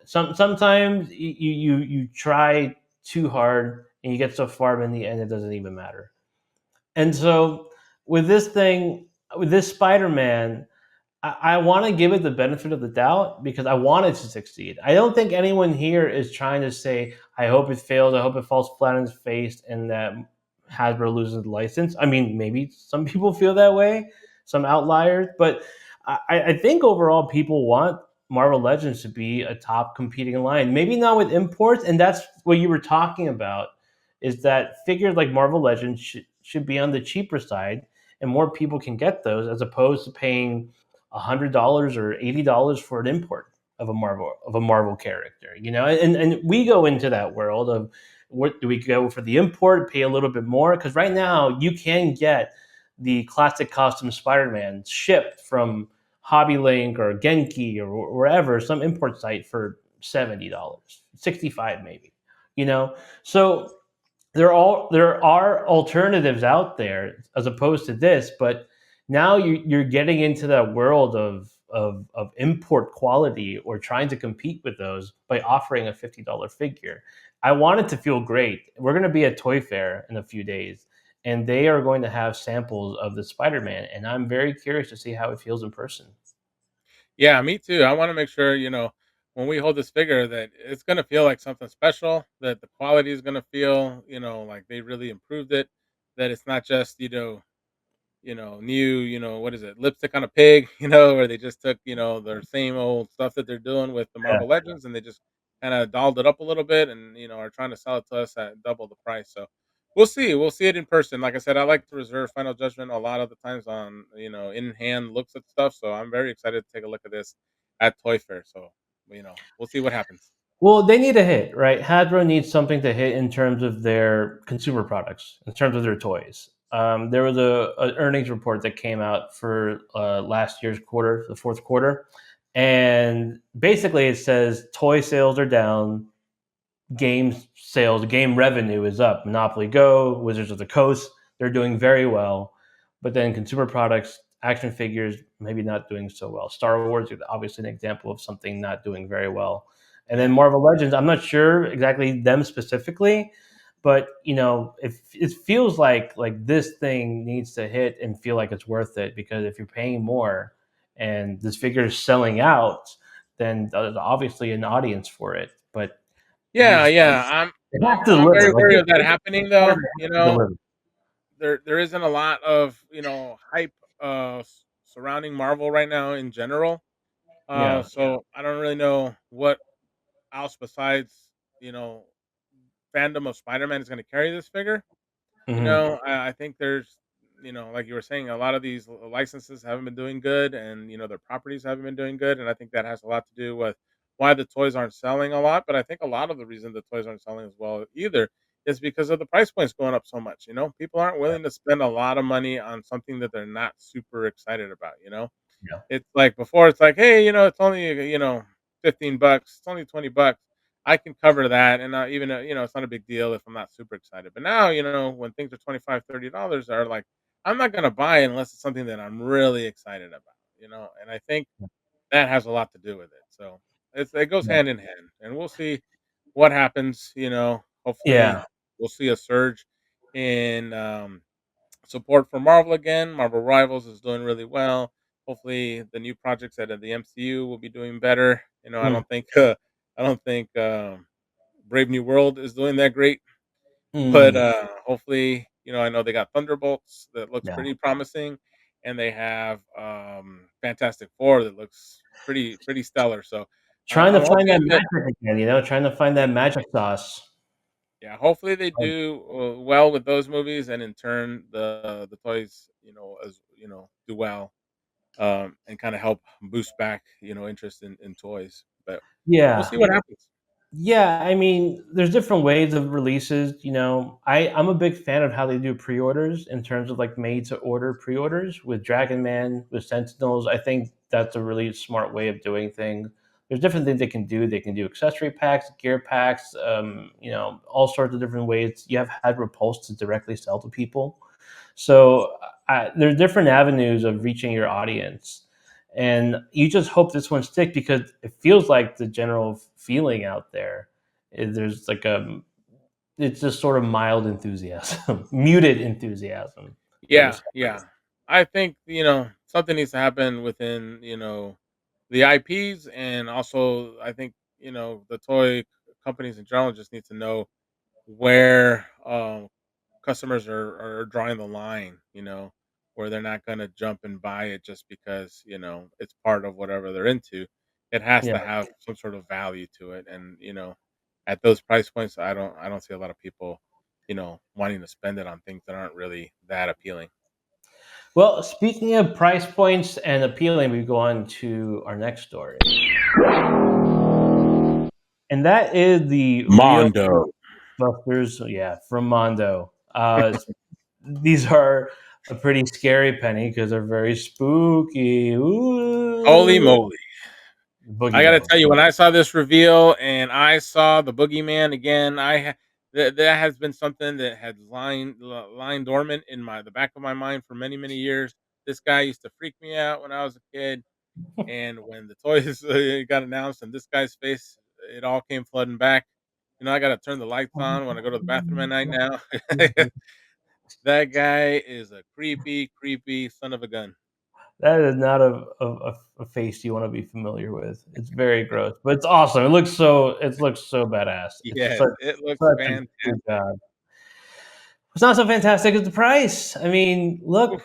sometimes you try too hard and you get so far, but in the end, it doesn't even matter. And so with this thing, with this Spider-Man, I want to give it the benefit of the doubt because I want it to succeed. I don't think anyone here is trying to say, I hope it fails, I hope it falls flat on its face, and that Hasbro loses the license. I mean, maybe some people feel that way, some outliers, but I think overall people want Marvel Legends to be a top competing line. Maybe not with imports, and that's what you were talking about, is that figures like Marvel Legends should be on the cheaper side, and more people can get those as opposed to paying $100 or $80 for an import of a Marvel character, and we go into that world of what do we go for the import, pay a little bit more because right now you can get the classic costume Spider-Man shipped from Hobby Link or Genki or wherever, some import site for $70, 65 maybe, so there are alternatives out there as opposed to this, but now you're getting into that world of import quality or trying to compete with those by offering a $50 figure. I want it to feel great. We're going to be at Toy Fair in a few days, and they are going to have samples of the Spider-Man, and I'm very curious to see how it feels in person. Yeah, me too. I want to make sure, when we hold this figure that it's going to feel like something special, that the quality is going to feel, like they really improved it, that it's not just, new, what is it, lipstick on a pig, where they just took, their same old stuff that they're doing with the Yeah. Marvel Legends and they just kind of dolled it up a little bit and, are trying to sell it to us at double the price. So we'll see. We'll see it in person. Like I said, I like to reserve final judgment a lot of the times on, in hand looks at stuff. So I'm very excited to take a look at this at Toy Fair. So, we'll see what happens. Well, they need a hit, right? Hasbro needs something to hit in terms of their consumer products, in terms of their toys. There was an earnings report that came out for last year's quarter, the fourth quarter, and basically it says toy sales are down, game sales, game revenue is up. Monopoly Go, Wizards of the Coast, they're doing very well. But then consumer products, action figures, maybe not doing so well. Star Wars is obviously an example of something not doing very well. And then Yeah. Marvel Legends, I'm not sure exactly them specifically, but it feels like this thing needs to hit and feel like it's worth it because if you're paying more and this figure is selling out, then there's obviously an audience for it. But you Yeah, just yeah. I'm they have I'm to I'm very deliver. Like wary this of that happening though. Spider-Man has to deliver. There isn't a lot of hype surrounding Marvel right now in general. Yeah. So I don't really know what else besides you know fandom of Spider-Man is going to carry this figure. Hmm. I think there's like you were saying, a lot of these licenses haven't been doing good, and their properties haven't been doing good, and I think that has a lot to do with why the toys aren't selling a lot. But I think a lot of the reason the toys aren't selling as well either is because of the price points going up so much. People aren't willing to spend a lot of money on something that they're not super excited about. Yeah. It's like before, it's like, hey, it's only 15 bucks, it's only 20 bucks. I can cover that, and even it's not a big deal if I'm not super excited. But now, when things are 25, $30, are like, I'm not gonna buy it unless it's something that I'm really excited about. And I think that has a lot to do with it. So it goes Yeah. hand in hand, and we'll see what happens. Yeah. Hopefully, we'll see a surge in support for Marvel again. Marvel Rivals is doing really well. Hopefully, the new projects out of the MCU will be doing better. I Mm. don't think Brave New World is doing that great, but Mm. hopefully, I know they got Thunderbolts that looks Yeah. pretty promising, and they have Fantastic Four that looks pretty stellar. So Trying to I'm find that hoping that magic again, trying to find that magic sauce. yeah, hopefully they Like, do well with those movies, and in turn the toys as do well, and kind of help boost back interest in toys. But we'll yeah. see what happens. Yeah, I mean, there's different ways of releases. I'm a big fan of how they do pre-orders in terms of like made-to-order pre-orders with Dragon Man, with Sentinels. I think that's a really smart way of doing things. There's different things they can do. They can do accessory packs, gear packs, all sorts of different ways. You have had Repulse to directly sell to people. So there's different avenues of reaching your audience, and you just hope this one stick because it feels like the general feeling out there is there's like it's just sort of mild enthusiasm, muted enthusiasm for Yeah, this. yeah. I think, something needs to happen within, the IPs, and also I think, the toy companies in general just need to know where customers are drawing the line, where they're not going to jump and buy it just because, it's part of whatever they're into. It has Yeah. to have some sort of value to it. And, at those price points, I don't see a lot of people, wanting to spend it on things that aren't really that appealing. Well, speaking of price points and appealing, we go on to our next story, and that is the Real Mondo. Ghostbusters. Yeah, from Mondo. These are a pretty scary penny because they're very spooky. Holy Ooh, moly. I gotta boogeyman. tell you, when I saw this reveal and I saw the boogeyman again, that has been something that had lying dormant in the back of my mind for many many years. This guy used to freak me out when I was a kid, and when the toys got announced and this guy's face, it all came flooding back. I gotta turn the lights on when I go to the bathroom at night now. That guy is a creepy, creepy son of a gun. That is not a face you want to be familiar with. It's very gross, but it's awesome. It looks so badass. It's Yes, such it looks such a good fantastic. job. It's not so fantastic as the price. I mean, look,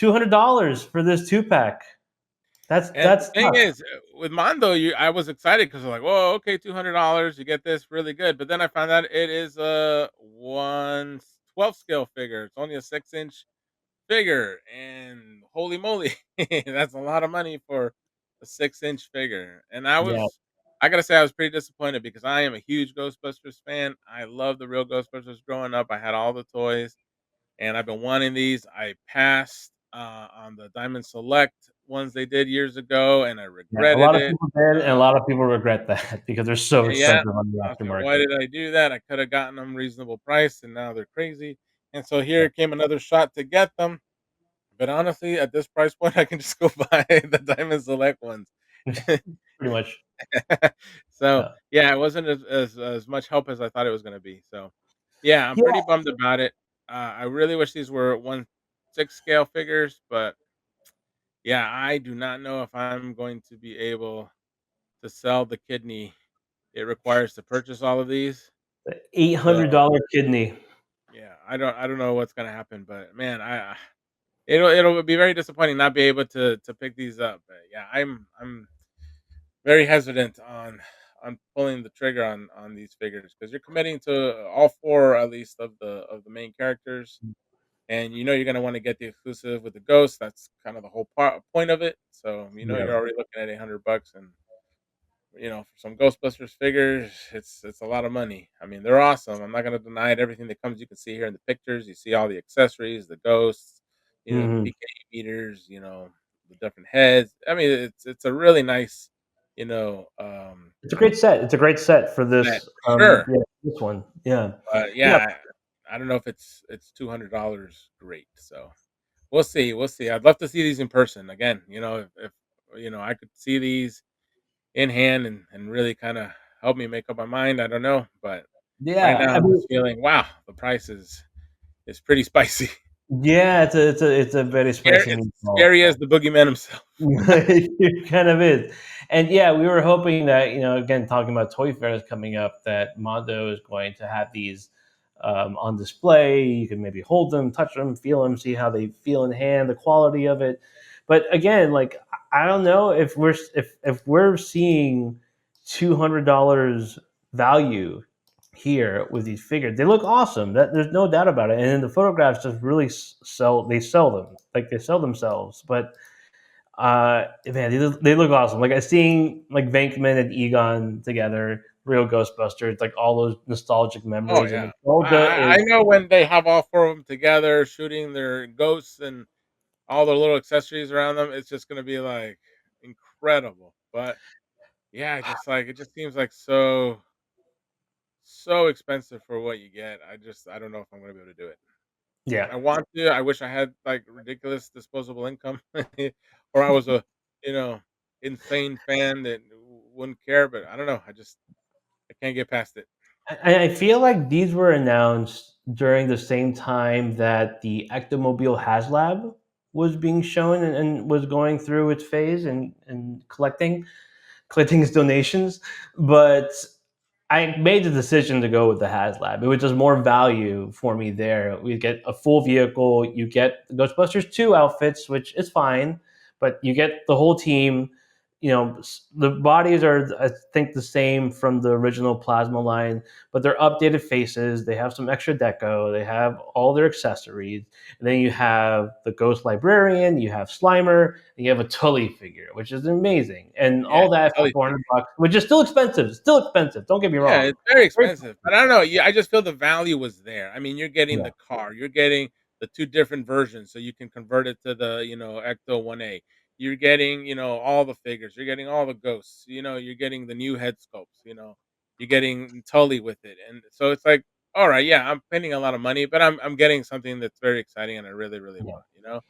$200 for this two pack. That's And the that's thing nuts. is, with Mondo, I was excited because I'm like, "Whoa, okay, $200, you get this really good." But then I found out it is a 1/12 scale figure. It's only a 6-inch figure, and holy moly, that's a lot of money for a 6-inch figure. And Yeah, I gotta say, I was pretty disappointed because I am a huge Ghostbusters fan. I love the real Ghostbusters growing up. I had all the toys, and I've been wanting these. I passed on the Diamond Select ones they did years ago, and I yeah. A regretted lot of it. people did, and a Uh, lot of people regret that because they're so yeah, expensive on the I was like, why aftermarket. did I do that? I could have gotten them reasonable price, and now they're crazy. And so Yeah, here came another shot to get them. But honestly, at this price point, I can just go buy the Diamond Select ones. pretty much. So Yeah. yeah, it wasn't as much help as I thought it was going to be. So yeah, I'm Yeah, pretty bummed about it. I really wish these were 1/6 scale figures, but yeah, I do not know if I'm going to be able to sell the kidney it requires to purchase all of these. $800 So kidney. yeah, I don't know what's gonna happen, but man, it'll be very disappointing not be able to pick these up. But yeah, I'm very hesitant on pulling the trigger on these figures because you're committing to all four at least of the main characters, and you're gonna want to get the exclusive with the ghost. That's kind of the whole point of it. So Yeah. you're already looking at $800, and for some Ghostbusters figures, it's a lot of money. I mean, they're awesome. I'm not gonna deny it. Everything that comes, you can see here in the pictures. You see all the accessories, the ghosts, the Mhm. PK meters, the different heads. I mean, it's a really nice, It's a great set. It's a great set for set this, for sure. yeah, this one. Yeah. But Yeah. yeah, I don't know if it's $200 great. So we'll see. We'll see. I'd love to see these in person again. If I could see these in hand and really kind of help me make up my mind. I don't know, but right Yeah. now I I'm mean, just feeling, wow, the price is pretty spicy. yeah, it's a very Scary, spicy it's meatball. scary as the boogeyman himself. It kind of is. And yeah, we were hoping that, again, talking about Toy Fairs coming up, that Mondo is going to have these on display. You can maybe hold them, touch them, feel them, see how they feel in hand, the quality of it. But again, like I don't know if we're seeing $200 value here with these figures. They look awesome. There's no doubt about it. And then the photographs just really sell. They sell them like they sell themselves. But man, they look awesome. Like I seeing like Venkman and Egon together. Real Ghostbusters, like all those nostalgic Oh memories, and yeah, nostalgia I is know when they have all four of them together shooting their ghosts and all the little accessories around them, it's just gonna be like incredible. But yeah, just like it just seems like so expensive for what you get. I don't know if I'm gonna be able to do it. yeah. I want to. I wish I had like ridiculous disposable income, or I was a you know insane fan that wouldn't care. But I don't know. I can't get past it. I feel like these were announced during the same time that the Ectomobile HasLab was being shown and was going through its phase and collecting his donations. But I made the decision to go with the HasLab. It was just more value for me there. We get a full vehicle. You get the Ghostbusters 2 outfits, which is fine, but you get the whole team. The bodies are, I think, the same from the original Plasma line, but they're updated faces. They have some extra deco. They have all their accessories. And then you have the Ghost Librarian, you have Slimer, and you have a Tully figure, which is amazing. And Yeah, all that for Kelly 400 figure. bucks, which is still expensive. It's still expensive. Don't get me Yeah, wrong. it's very Very expensive, but I don't know. Yeah, I just feel the value was there. I mean, you're getting yeah. the car, you're getting the two different versions, so you can convert it to the Ecto 1A. You're getting all the figures. You're getting all the ghosts. You're getting the new head sculpts. You're getting Tully with it, and so it's like, all right, yeah, I'm spending a lot of money, but I'm getting something that's very exciting, and I really really Yeah. want. Yeah.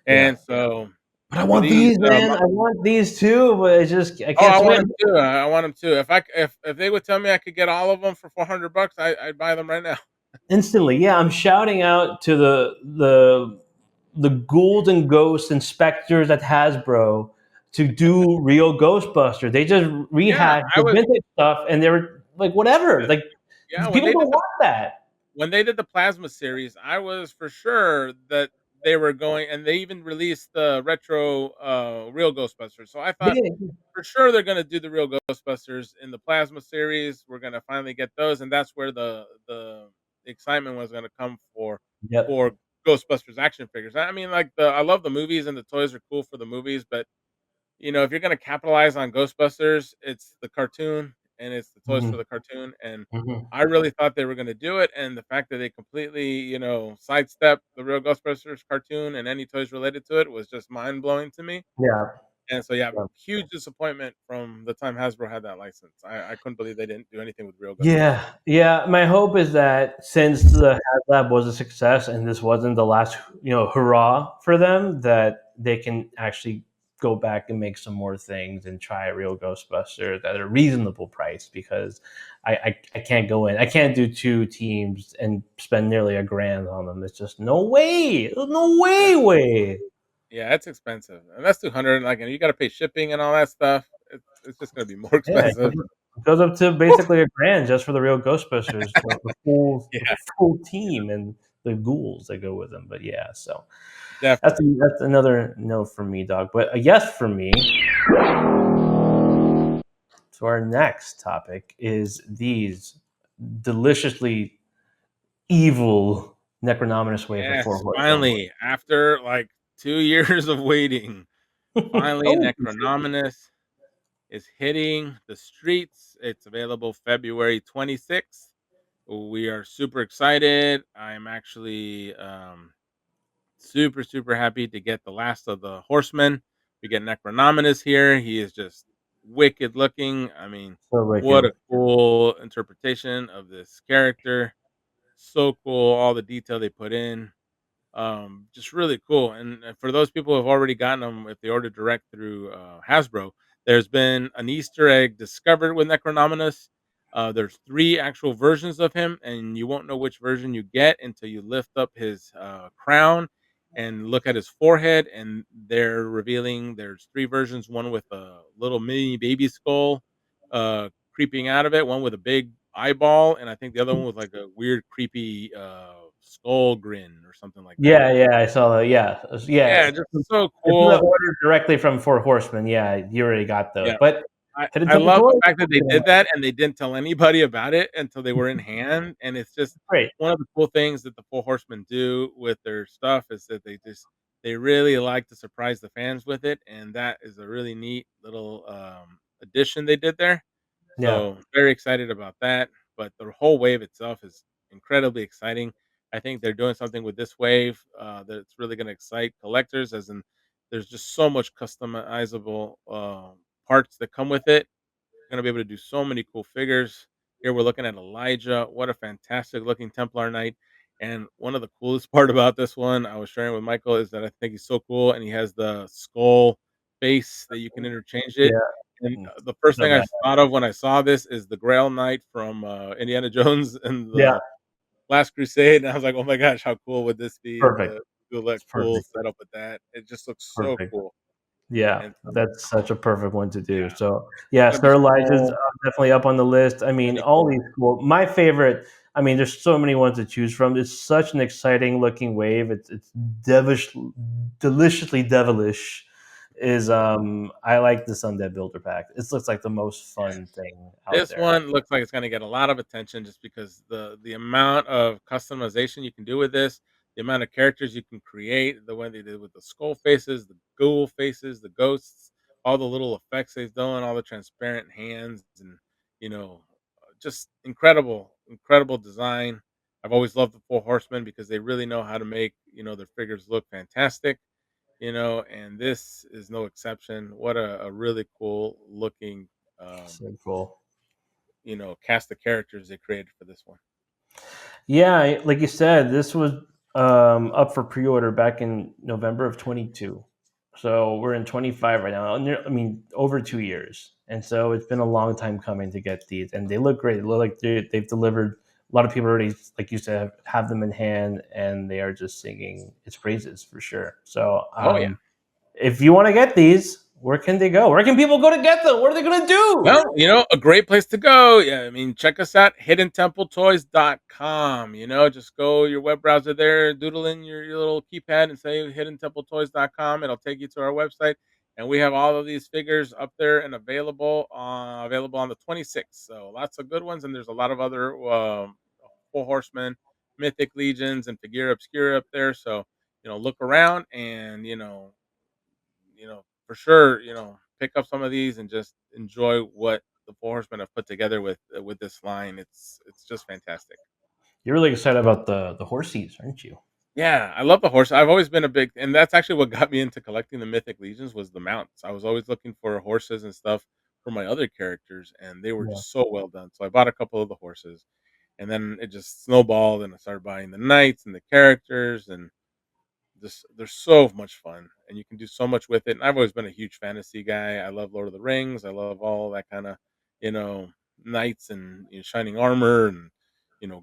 And so But I for want these, these, man. I want these too, but it's just I oh, can't I want swim. them too. I want them too. If they would tell me I could get all of them for $400, I'd buy them right now. Instantly. Yeah, I'm shouting out to the ghouls and ghosts inspectors at Hasbro to do real Ghostbusters. They just Yeah, rehashed I the was vintage stuff, and they were like, whatever. Like yeah, people don't want that. when they did the Plasma series, I was for sure that they were going, and they even released the retro Real Ghostbusters. So I thought Yeah. for sure they're gonna do the Real Ghostbusters in the Plasma series. We're gonna finally get those, and that's where the excitement was gonna come Yep. for Ghostbusters action figures. I mean, like I love the movies and the toys are cool for the movies, but if you're gonna capitalize on Ghostbusters, it's the cartoon and it's the toys for Hmm. the cartoon. And Hmm. I really thought they were gonna do it. And the fact that they completely, sidestepped the real Ghostbusters cartoon and any toys related to it was just mind blowing to me. Yeah. And so yeah, Yeah. huge disappointment from the time Hasbro had that license. I couldn't believe they didn't do anything with real Yeah, Ghostbusters. yeah. My hope is that since the HasLab was a success and this wasn't the last, hurrah for them, that they can actually go back and make some more things and try real Ghostbusters at a reasonable price because I can't go in. I can't do two teams and spend nearly a grand on them. It's just no way. There's no Yeah. way. Yeah, it's expensive. And that's 200, like, and you gotta pay shipping and all that stuff. It's just gonna be more Yeah, expensive. it goes up to basically a grand just for the real Ghostbusters, the full Yeah, the full team and the ghouls that go with them. But yeah, so definitely. that's another no for me, dog. But a yes for me. So our next topic is these deliciously evil Necronominus wave of Four Yes, Horsemen. finally, after like 2 years of waiting, finally Oh, Necronominus is hitting the streets. It's available February 26th. We are super excited. I'm actually super super happy to get the last of the horsemen. We get Necronominus here. He is just wicked looking. I mean, so what wicked. a cool interpretation of this character. So cool, all the detail they put in. Just really cool. And for those people who have already gotten them, if they order direct through Hasbro, there's been an Easter egg discovered with Necronominus. There's three actual versions of him, and you won't know which version you get until you lift up his crown and look at his forehead. And they're revealing there's three versions: one with a little mini baby skull creeping out of it, one with a big eyeball, and I think the other one was like a weird, creepy skull grin or something like that. Yeah, yeah, I saw that. Yeah, yeah. Yeah, just so If you cool. ordered directly from Four Horsemen, yeah, you already got those. Yeah, But I hidden I temple love the toys, fact that they did that and they didn't tell anybody about it until they were in hand, and it's just great. one of the cool things that the Four Horsemen do with their stuff is that they really like to surprise the fans with it, and that is a really neat little addition they did there. Yeah. So very excited about that. But the whole wave itself is incredibly exciting. I think they're doing something with this wave that's really going to excite collectors, as in there's just so much customizable parts that come with it. Gonna be able to do so many cool figures. Here we're looking at Elijah. What a fantastic looking Templar Knight. And one of the coolest part about this one, I was sharing with Michael, is that I think he's so cool, and he has the skull face that you can interchange it. Yeah. And Mm. the first The thing I bad. thought of when I saw this is the Grail Knight from Indiana Jones and Yeah. the Last Crusade. And I was like, oh my gosh, how cool would this be Perfect. to do that It's cool perfect. setup with that? It just looks so Perfect. cool. Yeah, And so, that's such a perfect one to do. yeah, So, it's yeah, gonna be Sir Elijah's so definitely up on the list. I mean, many all cool. these cool. My favorite. I mean, there's so many ones to choose from. It's such an exciting looking wave. It's devilish, deliciously devilish. Is I like this Undead Builder pack. It looks like the most fun thing out This there. one looks like it's gonna get a lot of attention just because the amount of customization you can do with this, the amount of characters you can create, the way they did with the skull faces, the ghoul faces, the ghosts, all the little effects they've done, all the transparent hands, and you know, just incredible, incredible design. I've always loved the Four Horsemen because they really know how to make their figures look fantastic. And this is no exception. What a really cool looking um, So cool. cast of characters they created for this one. Yeah, like you said, this was up for pre-order back in November of 22. So we're in 25 right now. I mean, over 2 years. And so it's been a long time coming to get these. And they look great. They look like they've delivered. A lot of people already, like you said, have them in hand, and they are just singing its praises for sure. So Oh yeah. if you want to get these, where can they go? Where can people go to get them? What are they going to do? Well, a great place to go. Yeah, I mean, check us out, hiddentempletoys.com. Just go your web browser there, doodle in your little keypad and say hiddentempletoys.com. It'll take you to our website. And we have all of these figures up there and available on the 26th. So lots of good ones. And there's a lot of other Four Horsemen, Mythic Legions, and Figura Obscura up there. So, look around and, for sure, pick up some of these and just enjoy what the Four Horsemen have put together with this line. It's just fantastic. You're really excited about the horsies, aren't you? Yeah, I love the horse. I've always been a big, and that's actually what got me into collecting the Mythic Legions was the mounts. I was always looking for horses and stuff for my other characters, and they were Yeah. just so well done. So I bought a couple of the horses, and then it just snowballed, and I started buying the knights and the characters, and this they're so much fun, and you can do so much with it. And I've always been a huge fantasy guy. I love Lord of the Rings. I love all that kind of, you know, knights and shining armor and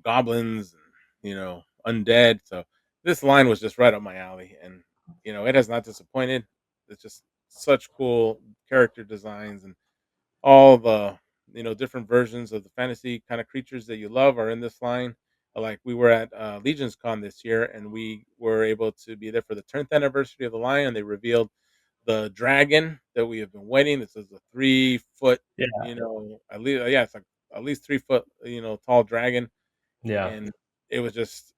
goblins and undead. So this line was just right up my alley, and it has not disappointed. It's just such cool character designs, and all the different versions of the fantasy kind of creatures that you love are in this line. Like we were at Legion's Con this year, and we were able to be there for the 10th anniversary of the line, and they revealed the dragon that we have been waiting. This is a 3 foot, Yeah. at least yeah, it's like at least 3 foot, tall dragon, Yeah. and it was just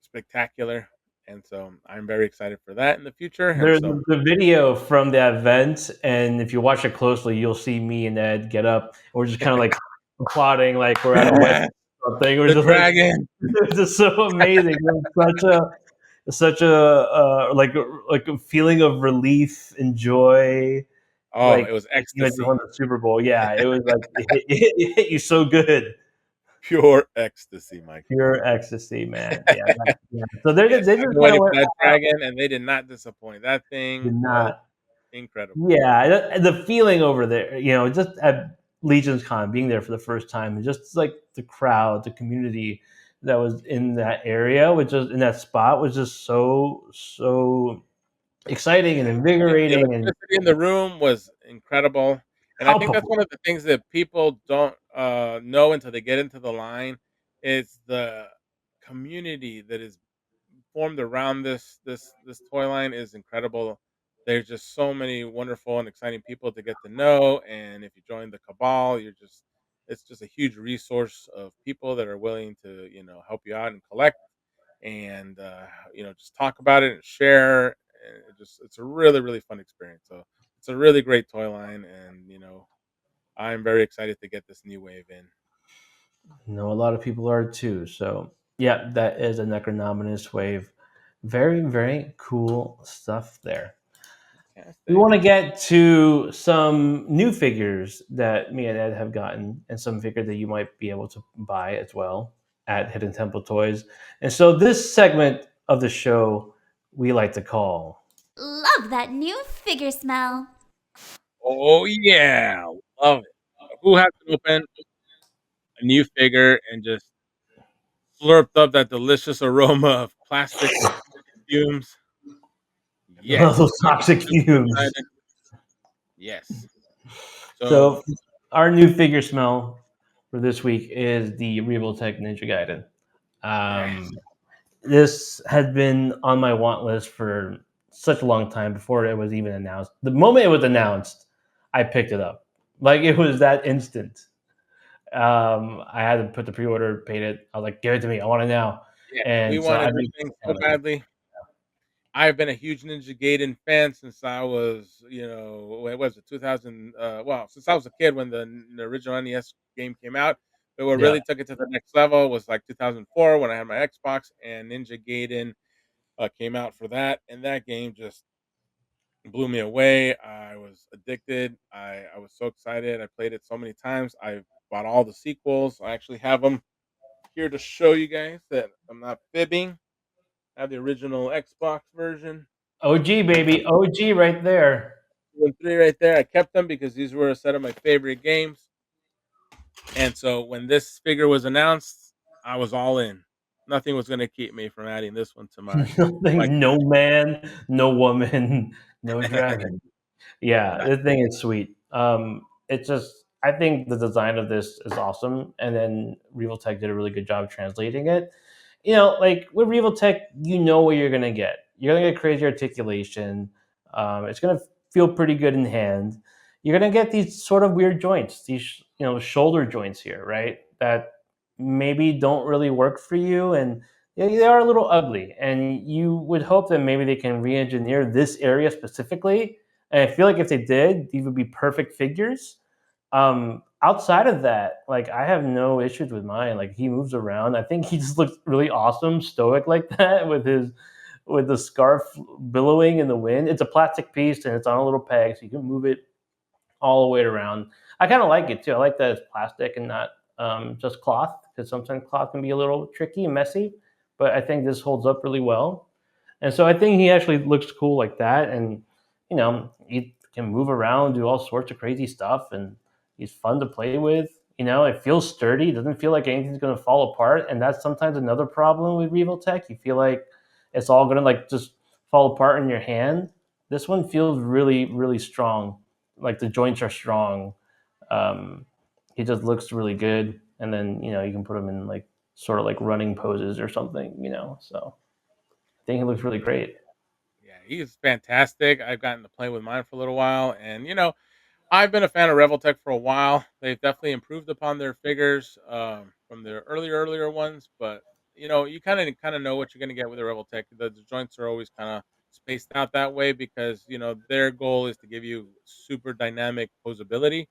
spectacular. And so I'm very excited for that in the future. And There's so the video from the event, and if you watch it closely, you'll see me and Ed get up. And we're just kind of like applauding, like we're at a wedding or something. We're the just like, dragon. it's just so amazing. Such a like a feeling of relief and joy, Oh, like it was you had ecstasy. won the Super Bowl. Yeah, it was like it hit you so good, Pure ecstasy, Mikey. pure ecstasy, man. Yeah, yeah. So Yes, they I've just been kind of waiting went for that all out. dragon, and they did not disappoint. That thing Did was not. incredible. Yeah, the feeling over there, just at Legion's Con, being there for the first time, and just like the crowd, the community that was in that area, which was in that spot, was just so exciting and The invigorating and electricity in the room was incredible, and I think that's palpable. one of the things that people don't, know until they get into the line, is the community that is formed around this toy line is incredible. There's just so many wonderful and exciting people to get to know, and if you join the cabal, it's just a huge resource of people that are willing to help you out and collect and just talk about it and share. And it's a really really fun experience. So it's a really great toy line, and I'm very excited to get this new wave in. No, a lot of people are too. So yeah, that is a Necronominus wave. Very, very cool stuff there. We Fantastic. want to get to some new figures that me and Ed have gotten, and some figures that you might be able to buy as well at Hidden Temple Toys. And so, this segment of the show we like to call Love that new figure smell. Oh yeah, love it. Who hasn't opened a new figure and just slurped up that delicious aroma of plastic fumes? Yes, those I'm toxic super fumes. excited. Yes. So So, our new figure smell for this week is the Revoltech Ninja Gaiden. yes, Um, this had been on my want list for such a long time before it was even announced. The moment it was announced, I picked it up. Like it was that instant. I had to put the pre-order, paid it. I was like, "Give it to me! I want it now!" yeah, we And so wanted I've this been thing so on it. badly. I've been a huge Ninja Gaiden fan since I was, what was it, 2000? Well, since I was a kid when the original NES game came out. But what Yeah, really took it to the next level was like 2004 when I had my Xbox and Ninja Gaiden came out for that, and that game just blew me away. I was addicted. I was so excited. I played it so many times. I bought all the sequels. I actually have them here to show you guys that I'm not fibbing. I have the original Xbox version. OG baby, OG right there. 2 and 3 right there. I kept them because these were a set of my favorite games. And so when this figure was announced, I was all in. Nothing was going to keep me from adding this one to my Nothing, no man, no woman, no dragon. Yeah, Not this thing is sweet. It's just I think the design of this is awesome, and then Revoltech did a really good job translating it. Like with Revoltech, you know what you're gonna get. You're gonna get crazy articulation. It's gonna feel pretty good in hand. You're gonna get these sort of weird joints, these shoulder joints here, right? That maybe don't really work for you, and yeah, they are a little ugly. And you would hope that maybe they can re-engineer this area specifically, and I feel like if they did, these would be perfect figures. Outside of that, like I have no issues with mine. Like he moves around. I think he just looks really awesome, stoic like that with the scarf billowing in the wind. It's a plastic piece and it's on a little peg, so you can move it all the way around. I kind of like it too. I like that it's plastic and not just cloth, because sometimes cloth can be a little tricky and messy. But I think this holds up really well. And so I think he actually looks cool like that. And, he can move around, do all sorts of crazy stuff. And he's fun to play with. It feels sturdy. It doesn't feel like anything's going to fall apart. And that's sometimes another problem with Revoltech. You feel like it's all going to like just fall apart in your hand. This one feels really, really strong. Like the joints are strong. Um, he just looks really good. And then, you can put him in like sort of like running poses or something. So I think he looks really great. Yeah, he's fantastic. I've gotten to play with mine for a little while, and I've been a fan of Revoltech for a while. They've definitely improved upon their figures from their earlier ones, but you kind of know what you're going to get with the Revoltech. The joints are always kind of spaced out that way because their goal is to give you super dynamic posability.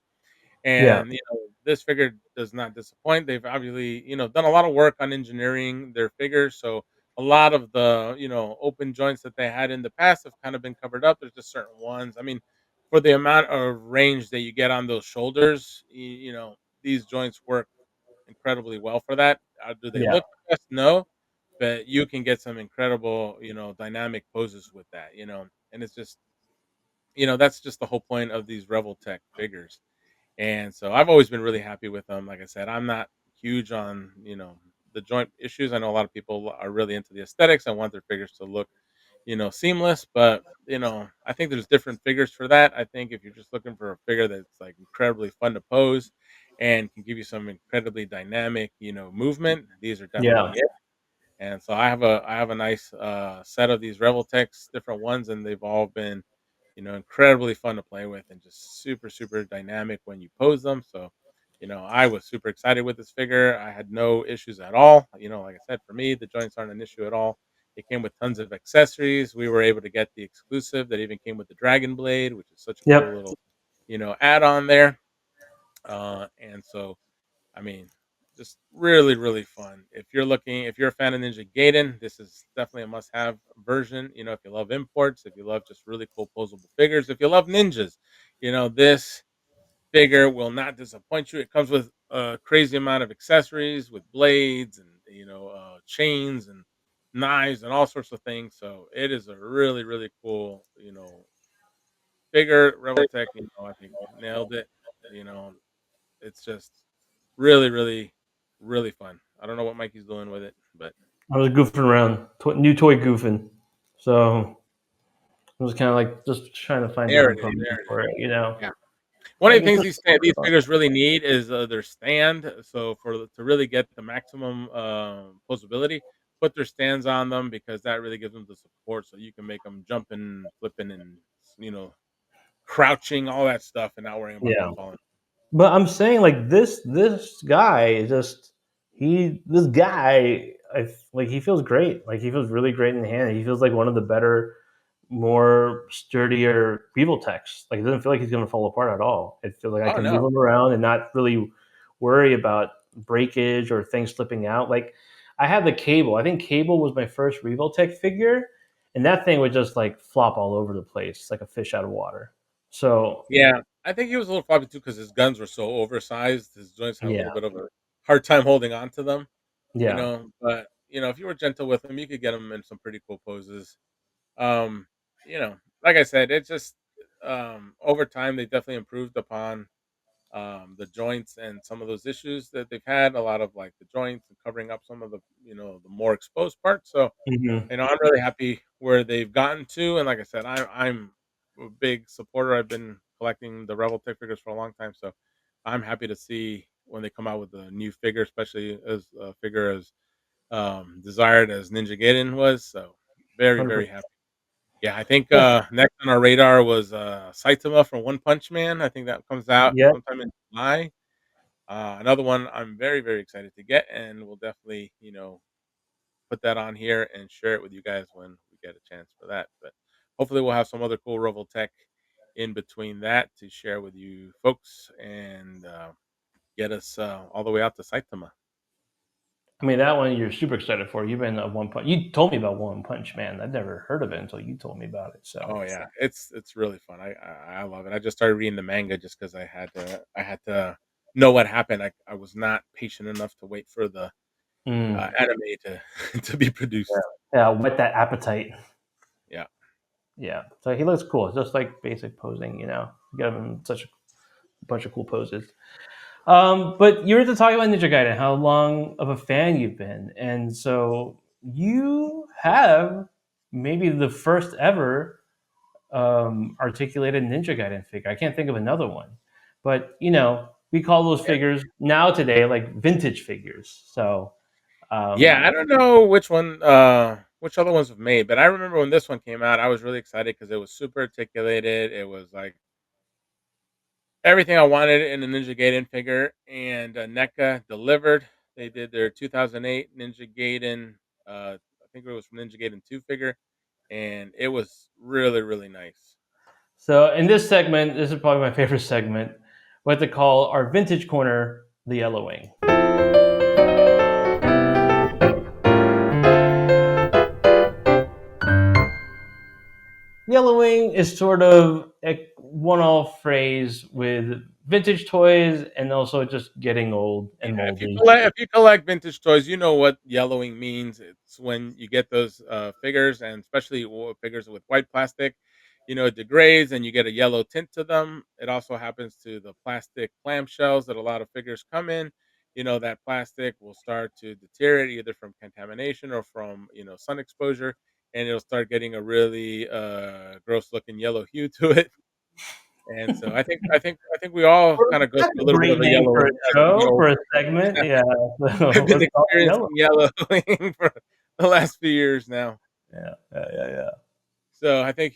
Yeah. And this figure does not disappoint. They've obviously done a lot of work on engineering their figures, so a lot of the open joints that they had in the past have kind of been covered up. There's just certain ones. I mean, for the amount of range that you get on those shoulders, these joints work incredibly well for that. Do they Yeah. look the best? No, but you can get some incredible dynamic poses with that. And it's just that's just the whole point of these Revoltech figures. And so I've always been really happy with them. Like I said, I'm not huge on, the joint issues. I know a lot of people are really into the aesthetics and want their figures to look, seamless, but I think there's different figures for that. I think if you're just looking for a figure that's like incredibly fun to pose and can give you some incredibly dynamic, movement, these are definitely Yeah. it. And so I have a nice set of these Revoltechs, different ones, and they've all been incredibly fun to play with and just super, super dynamic when you pose them. So, I was super excited with this figure. I had no issues at all. Like I said, for me, the joints aren't an issue at all. It came with tons of accessories. We were able to get the exclusive that even came with the Dragon Blade, which is such a cool Yep. little, add on there. And so, I mean, just really, really fun. If you're a fan of Ninja Gaiden, this is definitely a must-have version. If you love imports, if you love just really cool posable figures, if you love ninjas, this figure will not disappoint you. It comes with a crazy amount of accessories with blades and chains and knives and all sorts of things. So it is a really, really cool, figure. Revoltech, I think nailed it. You know, it's just really, really, really fun. I don't know what Mikey's doing with it, but I was goofing around, new toy goofing. So I was kind of like just trying to find there different it is. poses There it is. for it, Yeah. One of Like the it's things just these figures really need is their stand. So to really get the maximum posability, put their stands on them because that really gives them the support. So you can make them jumping, flipping, and you know crouching, all that stuff, and not worrying about yeah. them falling. But I'm saying like this guy is just this guy like he feels great. Like he feels really great in the hand. He feels like one of the better, more sturdier Revoltechs. Like it doesn't feel like he's gonna fall apart at all. It feels like I Oh can move no, him around and not really worry about breakage or things slipping out. Like I had the Cable. I think Cable was my first Revoltech figure, and that thing would just like flop all over the place like a fish out of water. So yeah, I think he was a little floppy too because his guns were so oversized. His joints had a yeah, little bit of a hard time holding on to them. yeah. But if you were gentle with him, you could get him in some pretty cool poses. Um, like I said, it's just over time they definitely improved upon the joints and some of those issues that they've had. A lot of like the joints and covering up some of the the more exposed parts. So Mhm. I'm really happy where they've gotten to. And like I said, I'm a big supporter. I've been collecting the Revoltech figures for a long time, so I'm happy to see when they come out with a new figure, especially as a figure as desired as Ninja Gaiden was. So very, very 100%. happy. Yeah, I think next on our radar was Saitama from One Punch Man. I think that comes out Yeah, sometime in July. Another one I'm very, very excited to get, and we'll definitely, put that on here and share it with you guys when we get a chance for that. But hopefully, we'll have some other cool Roval Tech in between that to share with you folks and get us all the way out to Saitama. I mean that one you're super excited for. You've been a One Punch. You told me about One Punch Man. I'd never heard of it until you told me about it. So Oh yeah, it's really fun. I love it. I just started reading the manga just because I had to know what happened. I was not patient enough to wait for the mm, anime to to be yeah, produced. yeah, whet that appetite. Yeah, Yeah, so he looks cool. It's just like basic posing, You got him in such a bunch of cool poses. But you were to talk about Ninja Gaiden, how long of a fan you've been, and so you have maybe the first ever articulated Ninja Gaiden figure. I can't think of another one, but we call those yeah, figures now today like vintage figures. So yeah. I um, don't know which other ones have made, but I remember when this one came out, I was really excited because it was super articulated. It was like everything I wanted in a Ninja Gaiden figure, and NECA delivered. They did their 2008 Ninja Gaiden. I think it was from Ninja Gaiden 2 figure, and it was really, really nice. so in this segment, this is probably my favorite segment. What they call our vintage corner, the Yellow Wing. Yellowing is sort of a one-off phrase with vintage toys and also just getting old Yeah, and moldy. if you collect vintage toys, you know what yellowing means. It's when you get those figures, and especially figures with white plastic. It degrades, and you get a yellow tint to them. It also happens to the plastic clamshells that a lot of figures come in. That plastic will start to deteriorate either from contamination or from sun exposure, and it'll start getting a really gross looking yellow hue to it. And so I think we all kind of go That's through a a little bit great of a name for a yellowing as we get show, for a older. segment. Yeah, so I've been let's call it Yellow. experiencing yellowing for the last few years now. Yeah, yeah, yeah, yeah. So I think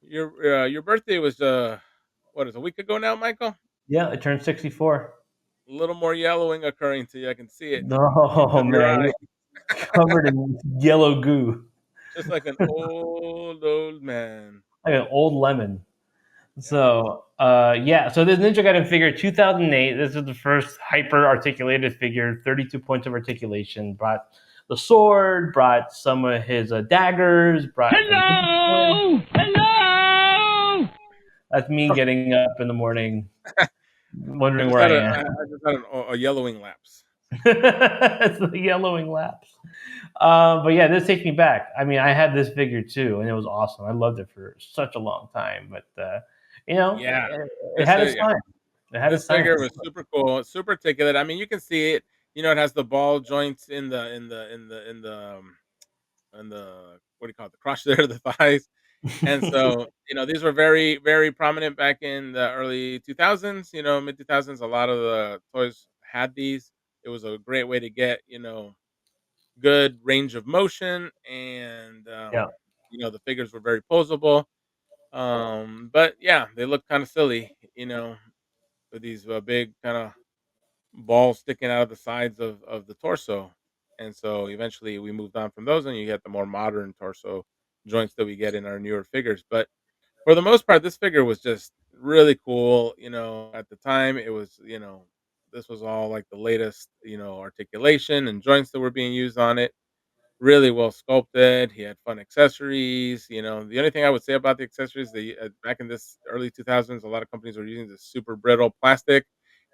your birthday was what is it, a week ago now, Michael? Yeah, I turned 64. A little more yellowing occurring to you. I can see it in each Oh of your man, eyes, you're covered in yellow goo, just like an old man. like an old lemon. So, so this Ninja Gaiden figure, 2008. This is the first hyper articulated figure, 32 points of articulation. Brought the sword, brought some of his daggers, brought. Hello. That's me getting up in the morning, wondering where I am. I just had a yellowing lapse. It's the yellowing lapse. But yeah, this takes me back. I mean, I had this figure too, and it was awesome. I loved it for such a long time. But Yeah, it had its time. It had this its time. figure was super cool, super articulate. I mean, you can see it. It has the ball joints in the what do you call it? The crotch there, the thighs. And so, these were very, very prominent back in the early 2000s, mid 2000s. A lot of the toys had these. It was a great way to get, good range of motion, and Yeah. the figures were very posable. But yeah, they look kind of silly, with these big kind of balls sticking out of the sides of the torso. And so eventually we moved on from those, and you get the more modern torso joints that we get in our newer figures. But for the most part, this figure was just really cool. At the time, it was, this was all like the latest, articulation and joints that were being used on it. Really well sculpted. He had fun accessories. The only thing I would say about the accessories, back in this early 2000s, a lot of companies were using this super brittle plastic.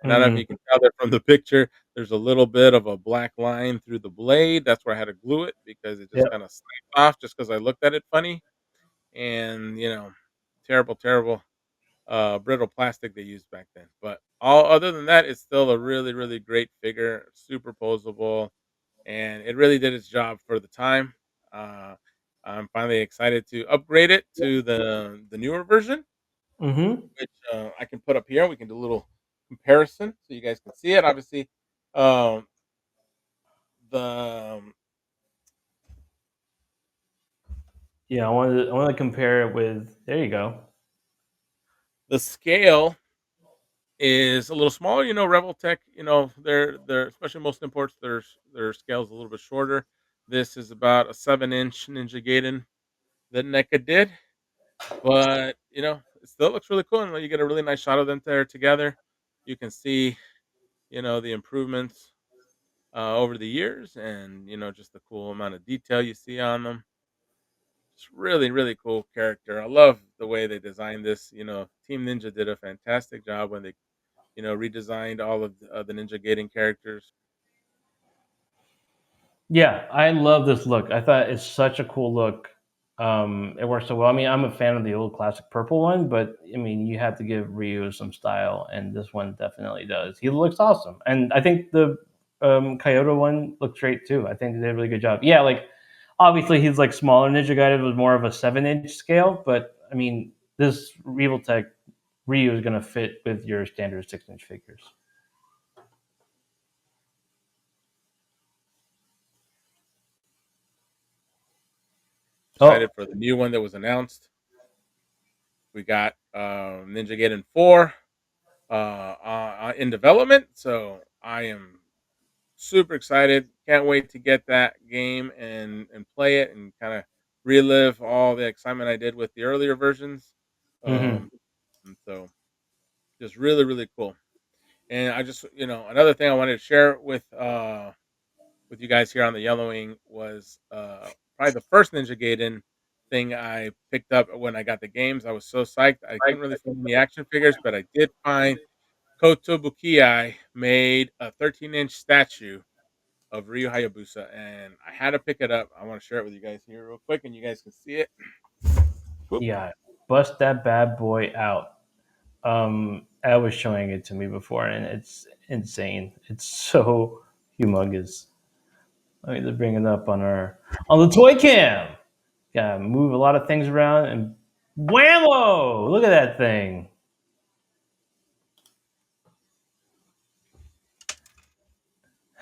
And I don't know if Mhm. you can tell that from the picture. There's a little bit of a black line through the blade. That's where I had to glue it because it just Yep. kind of snapped off just because I looked at it funny. And terrible, terrible brittle plastic they used back then. But all other than that, it's still a really, really great figure, super posable, and it really did its job for the time. Uh, I'm finally excited to upgrade it to the newer version, Mhm. which I can put up here. We can do a little comparison so you guys can see it. Obviously, um, the Yeah, I wanted to compare it with. There you go. the scale is a little smaller. Revoltech, they're especially most imports, their scale is a little bit shorter. This is about a 7-inch Ninja Gaiden that NECA did, but it still looks really cool, and when you get a really nice shot of them there together, you can see the improvements over the years, and just the cool amount of detail you see on them. It's really, really cool character. I love the way they designed this. Team Ninja did a fantastic job when they redesigned all of the Ninja Gaiden characters. Yeah, I love this look. I thought it's such a cool look. It works so well. I mean, I'm a fan of the old classic purple one, but I mean, you have to give Ryu some style, and this one definitely does. He looks awesome, and I think the Kyoto one looks great too. I think they did a really good job. Yeah, like obviously he's like smaller. Ninja Gaiden was more of a 7-inch scale, but I mean, this Revoltech Ryu is going to fit with your standard 6-inch figures. Excited Oh, for the new one that was announced. We got Ninja Gaiden 4 in development, so I am super excited. Can't wait to get that game and play it and kind of relive all the excitement I did with the earlier versions. hmm. And so just really, really cool. And I just, another thing I wanted to share with you guys here on the yellowing was probably the first Ninja Gaiden thing I picked up when I got the games. I was so psyched. I couldn't really find any action figures, but I did find Kotobukiai made a 13-inch statue of Ryu Hayabusa, and I had to pick it up. I want to share it with you guys here real quick, and you guys can see it. Whoop. Yeah, bust that bad boy out. I was showing it to me before, and it's insane. It's so humongous. Let me just bring it up on the toy cam. Gotta move a lot of things around, and whammo! Look at that thing.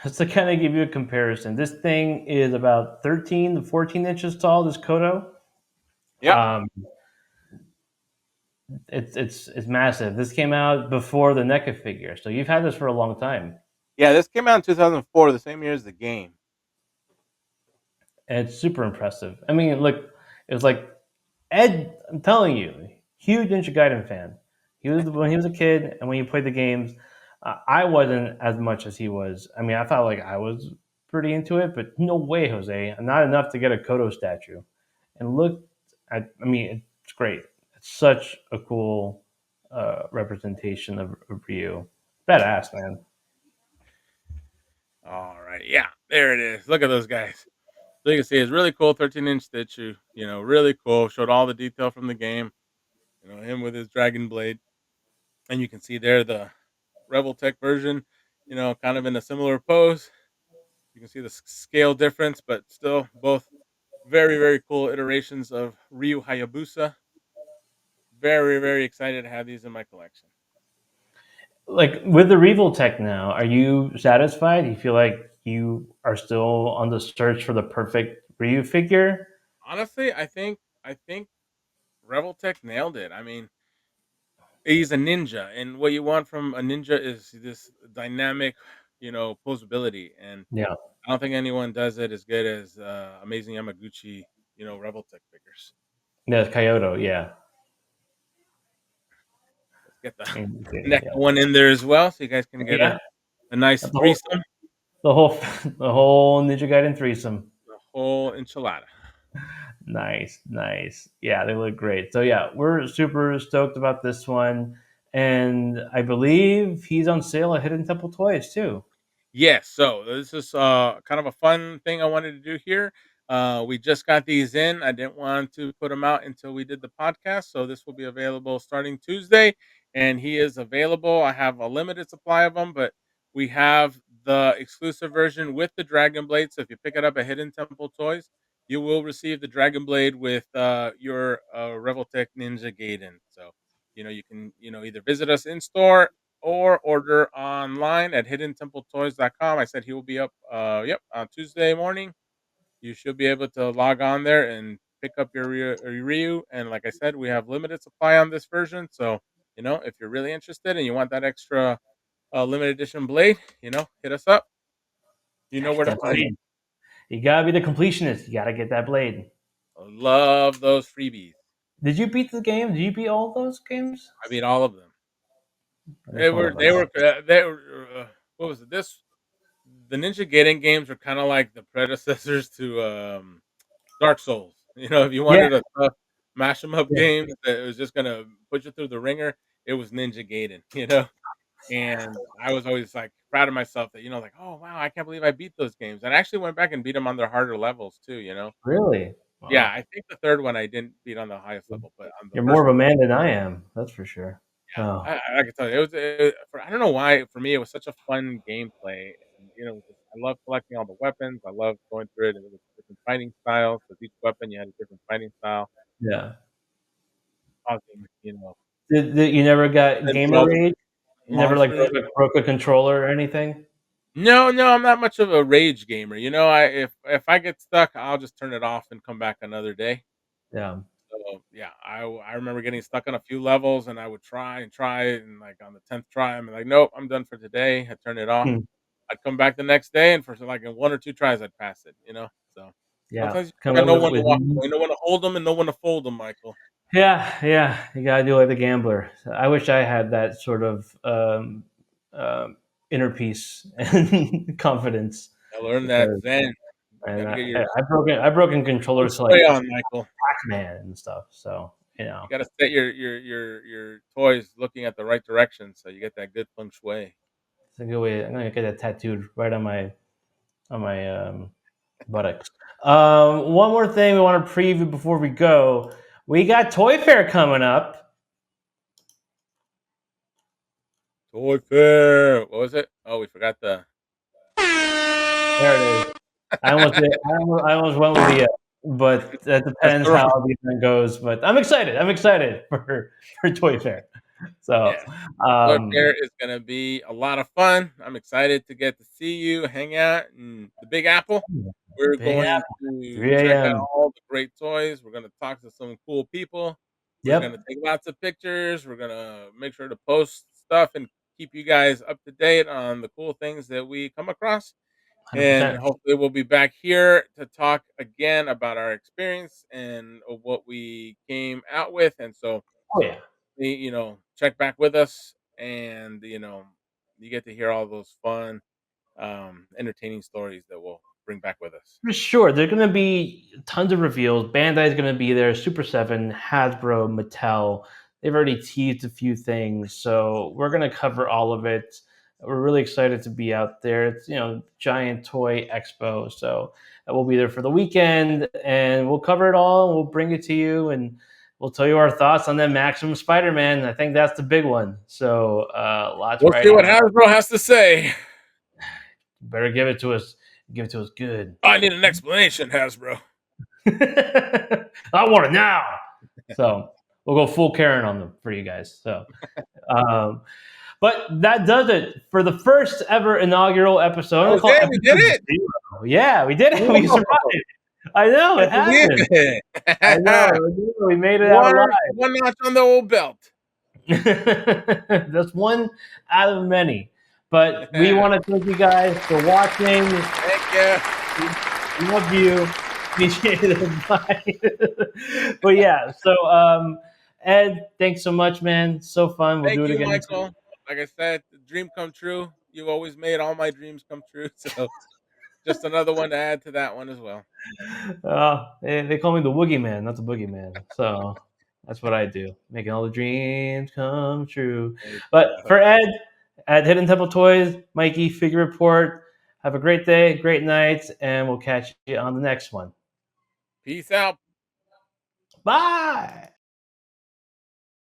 Just to kind of give you a comparison, this thing is about 13 to 14 inches tall. This Kodo, Yeah, um, it's massive. This came out before the NECA figure, so you've had this for a long time. yeah. This came out in 2004, the same year as the game. And it's super impressive. I mean, look, it was like Ed. I'm telling you, huge Ninja Gaiden fan. He was when he was a kid, and when he played the games, I wasn't as much as he was. I mean, I felt like I was pretty into it, but no way, Jose, not enough to get a Kodo statue. And look, I mean, it's great. It's such a cool representation of Ryu. Badass, man. All right, yeah, there it is. Look at those guys. So you can see it's really cool, 13-inch statue. Really cool. Showed all the detail from the game. Him with his dragon blade, and you can see there the Revoltech version. Kind of in a similar pose. You can see the scale difference, but still both very, very cool iterations of Ryu Hayabusa. Very, very excited to have these in my collection. Like with the Revoltech now, are you satisfied? Do you feel like you are still on the search for the perfect Ryu figure? Honestly, I think Revoltech nailed it. I mean, he's a ninja, and what you want from a ninja is this dynamic, posability. And Yeah, I don't think anyone does it as good as Amazing Yamaguchi, Revoltech figures. yeah, Kyoto. Yeah, Let's get the next yeah, one in there as well, so you guys can get yeah. a nice The whole, threesome, the whole, the whole Ninja Gaiden threesome. the whole enchilada. Nice, nice. Yeah, they look great. So yeah, we're super stoked about this one, and I believe he's on sale at Hidden Temple Toys too. Yes, so this is kind of a fun thing I wanted to do here. We just got these in. I didn't want to put them out until we did the podcast, so this will be available starting Tuesday, and he is available. I have a limited supply of them, but we have the exclusive version with the Dragon Blade. So if you pick it up at Hidden Temple Toys, you will receive the Dragon Blade with your Revoltech Ninja Gaiden. So you can either visit us in store or order online at hiddentempletoys.com. I said he will be up on Tuesday morning. You should be able to log on there and pick up your Ryu. And like I said, we have limited supply on this version. So, if you're really interested and you want that extra limited edition blade, hit us up. You know Gotta get where to that find me. blade. You gotta be the completionist. You gotta get that blade. I love those freebies. Did you beat the game? Did you beat all those games? I mean, all of them. That's one of They them. were, what was it? The Ninja Gaiden games are kind of like the predecessors to Dark Souls. If you Yeah, wanted a tough mash 'em up yeah, game that was just gonna put you through the ringer, it was Ninja Gaiden. And I was always like proud of myself that like, oh wow, I can't believe I beat those games. And I actually went back and beat them on their harder levels too. really. Yeah, Wow, I think the third one I didn't beat on the highest level, but on the you're first more of a one, man than I am. That's for sure. Oh, I can tell you, I don't know why for me it was such a fun gameplay. And, I love collecting all the weapons. I love going through it with different fighting styles. With each weapon, you had a different fighting style. yeah. Causing, You never got and put gamer all the rage? You never like monsters. broke a controller or anything? No, no, I'm not much of a rage gamer. I if I get stuck, I'll just turn it off and come back another day. Yeah. So yeah, I remember getting stuck on a few levels, and I would try and try it, and like on the 10th try, I'm like, nope, I'm done for today. I turn it off. Hmm. I'd come back the next day, and for like in one or two tries, I'd pass it. So Yeah. sometimes you Come gotta in know when to with walk away, know when to hold them, and know when to fold them, Michael. yeah, yeah. You gotta do like the gambler. I wish I had that sort of inner peace and confidence I learned that because Zen. You and gotta get your I've broken feng controllers to like shui on, Michael. Pac-Man and stuff. So You gotta set your toys looking at the right direction, so you get that good feng shui. it's a good way. I'm gonna get that tattooed right on my buttocks. One more thing we want to preview before we go. We got Toy Fair coming up. Toy Fair. What was it? Oh, we forgot the. There it is. I almost went with the, but that That's depends the wrong. how the event goes. But I'm excited. I'm excited for Toy Fair. So, Yeah. Toy um, Fair is gonna be a lot of fun. I'm excited to get to see you, hang out in the Big Apple. We're Big going Apple, to 3 check out a.m. all the great toys. We're gonna talk to some cool people. We're gonna Yep, take lots of pictures. We're gonna make sure to post stuff and keep you guys up to date on the cool things that we come across. And 100%. hopefully we'll be back here to talk again about our experience and what we came out with. And so Oh yeah. check back with us, and you get to hear all those fun, entertaining stories that we'll bring back with us. For sure. There's going to be tons of reveals. Bandai's going to be there. Super 7, Hasbro, Mattel. They've already teased a few things. So we're going to cover all of it. We're really excited to be out there. It's, giant toy expo. So we'll be there for the weekend and we'll cover it all. And we'll bring it to you and we'll tell you our thoughts on that Maximum Spider-Man. I think that's the big one. So lots We'll see what riding. Hasbro has to say. Better give it to us. Give it to us good. I need an explanation, Hasbro. I want it now. So we'll go full Karen on them for you guys. So, but that does it for the first ever inaugural episode. Okay, we did it. 0. Yeah, we did it. We survived. I know it happened. I know we made it out alive. One notch on the old belt. That's one out of many. But we want to thank you guys for watching. Thank you. Love you. But yeah, so Ed, thanks so much, man. So fun. We'll do it again. Michael. Like I said, the dream come true. You've always made all my dreams come true. So just another one to add to that one as well. They call me the Woogie Man, not the Boogie Man. So that's what I do, making all the dreams come true. But for Ed at Hidden Temple Toys, Mikey, Figure Report, have a great day, great night, and we'll catch you on the next one. Peace out. Bye.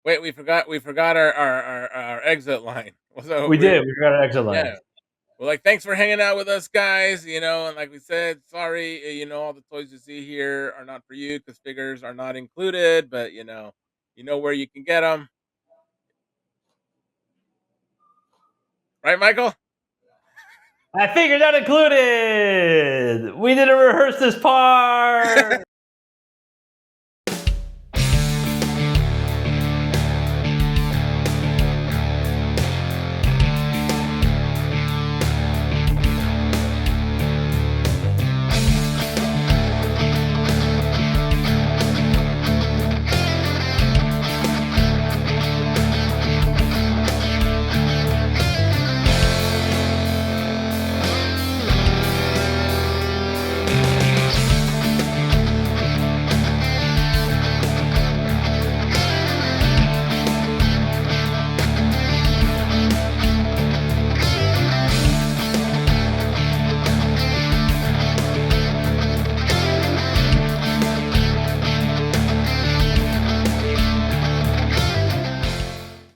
Wait, we forgot our exit line. We did. We forgot our exit line. Yeah. Well, thanks for hanging out with us, guys. And like we said, sorry, all the toys you see here are not for you because figures are not included. But you know where you can get them, right, Michael? I figured not included. We didn't rehearse this part.